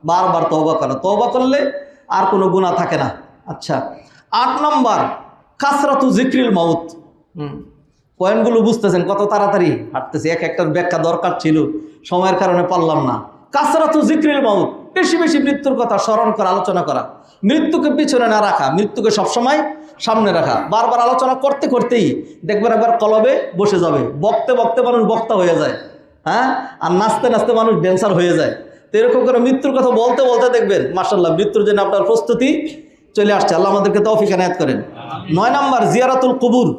বারবার তওবা করা, তওবা করলে আর কোনো গুনাহ থাকে না। আচ্ছা, 8 নম্বর কাসরাতু যিকরিল মাউত। পয়েন্টগুলো বুঝতেছেন, কত তাড়াতাড়ি হাঁটতেছি, এক একটার ব্যাখ্যা দরকার ছিল, সময়ের কারণে পারলাম না। কাসরাতু যিকরিল মাউত, বেশি বেশি মৃত্যুর কথা স্মরণ করা, আলোচনা করা। মৃত্যুকে পিছনে না রাখা, মৃত্যুকে সবসময় সামনে রাখা। বারবার আলোচনা করতে করতেই দেখবেন একবার কলবে বসে যাবে। বকতে বকতে মানুষ বক্তা হয়ে যায়, আর নাচতে নাচতে মানুষ ড্যান্সার হয়ে যায়। তো এরকম করে মৃত্যুর কথা বলতে বলতে দেখবেন মাশাআল্লাহ মৃত্যুর জন্য আপনার প্রস্তুতি চলে আসছে। আল্লাহ আমাদেরকে তৌফিক এনায়েত করেন। 9 নম্বর জিয়ারাতুল কুবুর,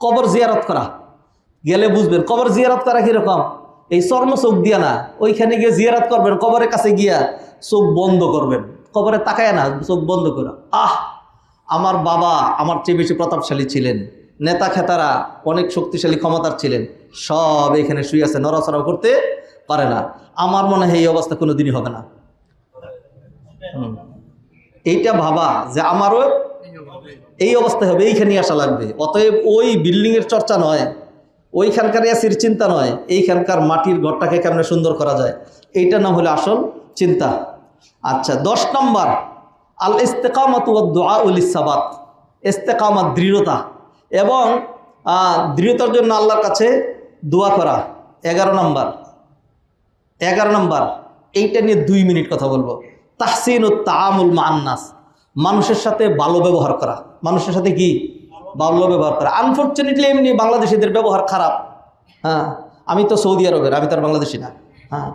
কবর জিয়ারত করা। গেলে বুঝবেন কবর জিয়ারত করা কীরকম। এই চর্ম চোখ দিয়া না, ওইখানে গিয়ে জিয়ারত করবেন, কবরের কাছে গিয়া চোখ বন্ধ করবেন, কবরে তাকায় না, চোখ বন্ধ করে। আমার বাবা আমার চেয়ে বেশি প্রতাপশালী ছিলেন, নেতা খেতারা অনেক শক্তিশালী ক্ষমতার ছিলেন, সব এখানে শুয়ে আছে, নড়াচড়া করতে পারে না। আমার মনে হয় এই অবস্থা কোনো দিনই হবে না। এইটা ভাবা যে আমারও এই অবস্থা হবে, এইখানেই আসা লাগবে। অতএব ওই বিল্ডিংয়ের চর্চা নয়, ওইখানকার এসির চিন্তা নয়, এইখানকার মাটির ঘরটাকে কেমনে সুন্দর করা যায়, এইটা না হলে আসল চিন্তা। আচ্ছা, 10 নম্বর আল ইস্তেকামাতু ওয়াদ দুআউ লিস-সাবাত। ইস্তেকামাত দৃঢ়তা, এবং দৃঢ়তার জন্য আল্লাহর কাছে দোয়া করা। 11 নম্বর এইটা নিয়ে 2 মিনিট কথা বলবো। তাহসিনুত তাআমুল মা'আন নাস, মানুষের সাথে ভালো ব্যবহার করা। মানুষের সাথে কি ভালো ব্যবহার করা। আনফর্চুনেটলি এমনি বাংলাদেশিদের ব্যবহার খারাপ। হ্যাঁ, আমি তো সৌদি আরবের, আমি তো আর বাংলাদেশি না। হ্যাঁ,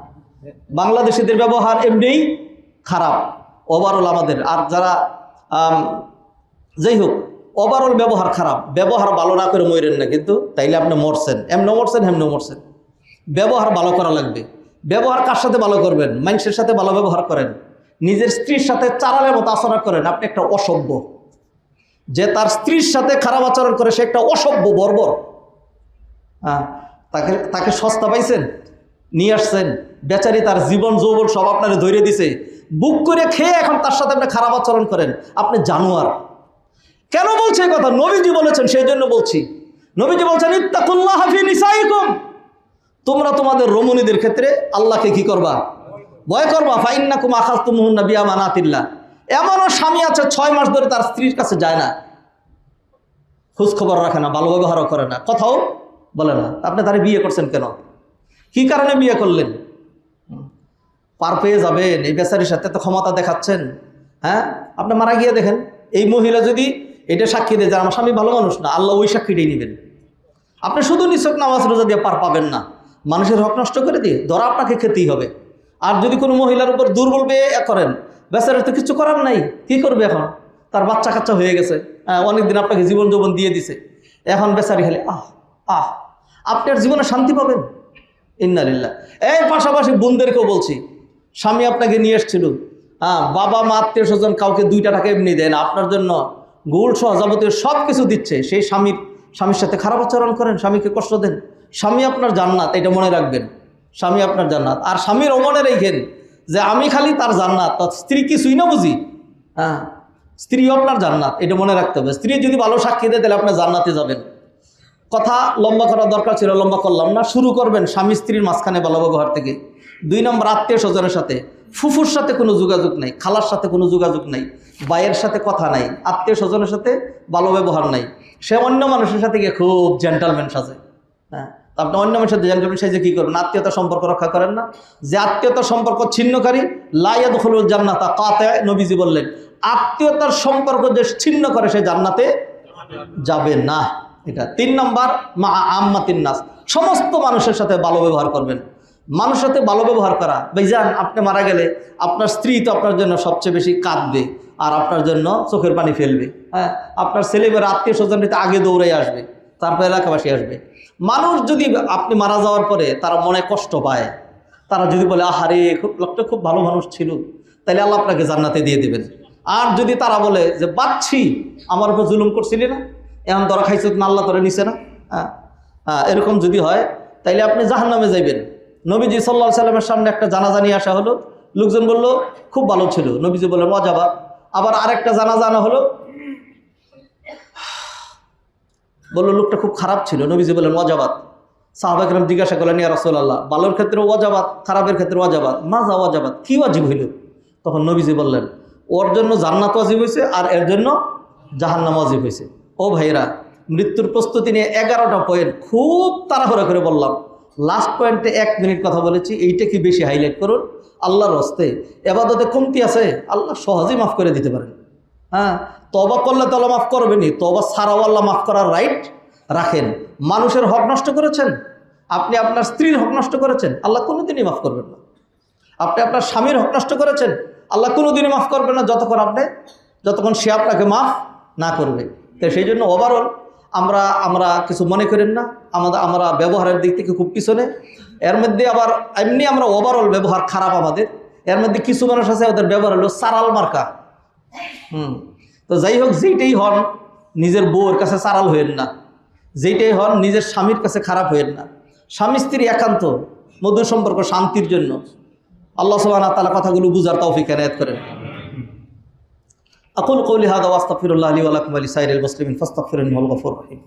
বাংলাদেশিদের ব্যবহার এমনিই খারাপ ওভারঅল আমাদের। আর যারা যাই হোক, ওভারঅল ব্যবহার খারাপ। ব্যবহার ভালো না করে মরেন না কিন্তু, তাইলে আপনি মরছেন, এমনও মরছেন হেমনও মরছেন। ব্যবহার ভালো করা লাগবে। ব্যবহার কার সাথে ভালো করবেন? মানুষের সাথে ভালো ব্যবহার করেন। নিজের স্ত্রীর সাথে চারালের মতো আচরণ করেন, আপনি একটা অসভ্য। যে তার স্ত্রীর সাথে খারাপ আচরণ করে সে একটা অসভ্য, বর্বর। হ্যাঁ, তাকে সস্তা পাইছেন, নিয়ে আসছেন, বেচারি তার জীবন যৌবন সব আপনারে ধরে দিছে, বুক করে খেয়ে এখন তার সাথে আপনি খারাপ আচরণ করেন, আপনি জানোয়ার। কেন বলছে এই কথা? নবীজি বলেছেন, সেই জন্য বলছি। নবীজি বলছেন ইত্তাকুল্লাহা ফি নিসাইকুম, তোমরা তোমাদের রমণীদের ক্ষেত্রে আল্লাহকে কি করবা? ভয় করবা। ফাইন্নাকুম আখাযতুমুহুন্না বিআমানাতিল্লাহ। এমনও স্বামী আছে 6 মাস ধরে তার স্ত্রীর কাছে যায় না, খোঁজ খবর রাখে না, ভালো ব্যবহারও করে না, কথাও বলে না। আপনি তারে বিয়ে করছেন কেন? কি কারণে বিয়ে করলেন? পার পেয়ে যাবেন, এই বেচারির সাথে তো ক্ষমতা দেখাচ্ছেন। হ্যাঁ, আপনি মারা গিয়ে দেখেন, এই মহিলা যদি এটা সাক্ষী দেয় যে আমার স্বামী ভালো মানুষ না, আল্লাহ ওই সাক্ষীটাই নেবেন। আপনি শুধু নিছক নামাজ রোজা দিয়ে পার পাবেন না, মানুষের হক নষ্ট করে দিয়ে ধরা আপনাকে খেতেই হবে। আর যদি কোনো মহিলার উপর দুর্বল বেয়ে করেন, বেচারা তো কিছু করার নাই, কি করবে? এখন তার বাচ্চা কাচ্চা হয়ে গেছে, অনেকদিন আপনাকে জীবন যৌবন দিয়ে দিছে, এখন বেচারি খালি আপনি আর জীবনে শান্তি পাবেন? ইন্নালিল্লাহ। এই পাশাপাশি বোনদেরকেও বলছি, স্বামী আপনাকে নিয়ে এসেছিল, বাবা মা আত্মীয় স্বজন কাউকে 2 টাকা এমনি দেয় না, আপনার জন্য গোল্ড সহ যাবতীয় সব কিছু দিচ্ছে, সেই স্বামীর সাথে খারাপ আচরণ করেন, স্বামীকে কষ্ট দেন। স্বামী আপনার জান্নাত, এটা মনে রাখবেন। স্বামী আপনার জান্নাত। আর স্বামীর মনে রেখেন যে আমি খালি তার জান্নাত, তার স্ত্রী কিছুই না বুঝি। হ্যাঁ, স্ত্রীও আপনার জান্নাত, এটা মনে রাখতে হবে। স্ত্রী যদি ভালো সাক্ষী দেয় তাহলে আপনার জান্নাতে যাবেন। কথা লম্বা করার দরকার ছিল, লম্বা করলাম না। শুরু করবেন স্বামী স্ত্রীর মাঝখানে ভালো ব্যবহার থেকে। 2 নম্বর, আত্মীয় স্বজনের সাথে। ফুফুর সাথে কোনো যোগাযোগ নাই, খালার সাথে কোনো যোগাযোগ নাই, ভাইয়ের সাথে কথা নাই, আত্মীয় স্বজনের সাথে ভালো ব্যবহার নাই। সে অন্য মানুষের সাথে গিয়ে খুব জেন্টালম্যান সাজে। হ্যাঁ, আপনি অন্য মানুষের সাথে জেন্টালম্যান সাজে কী করবেন? আত্মীয়তার সম্পর্ক রক্ষা করেন না। যে আত্মীয়তার সম্পর্ক ছিন্নকারী, লা ইয়াদখুলুল জান্নাতা কাতিআ, নবীজি বললেন আত্মীয়তার সম্পর্ক যে ছিন্ন করে সে জান্নাতে যাবে না। এটা 3 নম্বর, মা আম্মাতিন নাস, সমস্ত মানুষের সাথে ভালো ব্যবহার করবেন। মানুষের সাথে ভালো ব্যবহার করা। ভাইজান, আপনি মারা গেলে আপনার স্ত্রী তো আপনার জন্য সবচেয়ে বেশি কাঁদবে আর আপনার জন্য চোখের পানি ফেলবে। হ্যাঁ, আপনার ছেলেমেয়েরা আত্মীয় স্বজনরা আগে দৌড়াই আসবে, তারপর এলাকাবাসী আসবে। মানুষ যদি আপনি মারা যাওয়ার পরে তারা মনে কষ্ট পায়, তারা যদি বলে আহারে লোকটা খুব ভালো মানুষ ছিল, তাহলে আল্লাহ আপনাকে জান্নাতে দিয়ে দেবেন। আর যদি তারা বলে যে বাচ্ছি আমার উপর জুলুম করছিলি না, এখন ধরা খাইছ না, আল্লাহ তোরা নিছে না, এরকম যদি হয় তাইলে আপনি জাহান্নামে যাইবেন। নবীজি সাল্লাল্লাহু আলাইহি সাল্লামের সামনে একটা জানাজা নিয়ে আসা হলো, লোকজন বলল খুব ভালো ছিল, নবীজি বললেন ওয়াজাবাত। আবার আরেকটা জানাজা আনা হলো, বললো লোকটা খুব খারাপ ছিল, নবীজি বললেন ওয়াজাবাত। সাহাবা কেরাম জিজ্ঞাসা করলেন ইয়া রাসূলুল্লাহ, ভালোর ক্ষেত্রে ওয়াজাবাত, খারাপের ক্ষেত্রে ওয়াজাবাত, মাজা ওয়াজাবাত, কি ওয়াজিব হইল? তখন নবীজি বললেন ওর জন্য জান্নাত ওয়াজিব হয়েছে আর এর জন্য জাহান্নাম ওয়াজিব হয়েছে। ও ভাইরা, মৃত্যুর প্রস্তুতি নিয়ে 11টা পয়েন্ট খুব তাড়াহুড়া করে বললাম। লাস্ট পয়েন্টে 1 মিনিট কথা বলেছি, এইটা কি বেশি হাইলাইট করুন। আল্লাহর হস্তে এবাদতে কমতি আছে, আল্লাহ সহজেই মাফ করে দিতে পারেন। হ্যাঁ, তওবা করলে তো আল্লাহ মাফ করবেনি, তওবা ছাড়াও আল্লাহ মাফ করার রাইট রাখেন। মানুষের হক নষ্ট করেছেন, আপনি আপনার স্ত্রীর হক নষ্ট করেছেন, আল্লাহ কোনোদিনই মাফ করবেন না। আপনি আপনার স্বামীর হক নষ্ট করেছেন, আল্লাহ কোনোদিনই মাফ করবেন না যতক্ষণ সে আপনাকে মাফ না করবে। তো সেই জন্য ওভারঅল আমরা কিছু মনে করেন না, আমরা ব্যবহারের দিক থেকে খুব পিছনে। এর মধ্যে আবার এমনি আমরা ওভারঅল ব্যবহার খারাপ আমাদের। এর মধ্যে কিছু মানুষ আছে ওদের ব্যবহার হলো সারাল মার্কা। তো যাই হোক, যেইটাই হন নিজের বউয়ের কাছে সারাল হইেন না, যেইটাই হন নিজের স্বামীর কাছে খারাপ হইেন না। স্বামী স্ত্রী একান্ত মধুর সম্পর্ক শান্তির জন্য আল্লাহ সুবহানাহু ওয়া তাআলা কথাগুলো বুঝার তৌফিক এনায়েত করেন। আকুল কওলি হাযা ওয়া আস্তাগফিরুল্লাহ লি ওয়া লাকুম ওয়া লিসাইরিল মুসলিমিন ফাস্তাগফিরুহু ইন্নাহু হুয়াল গফুরুর রহিম।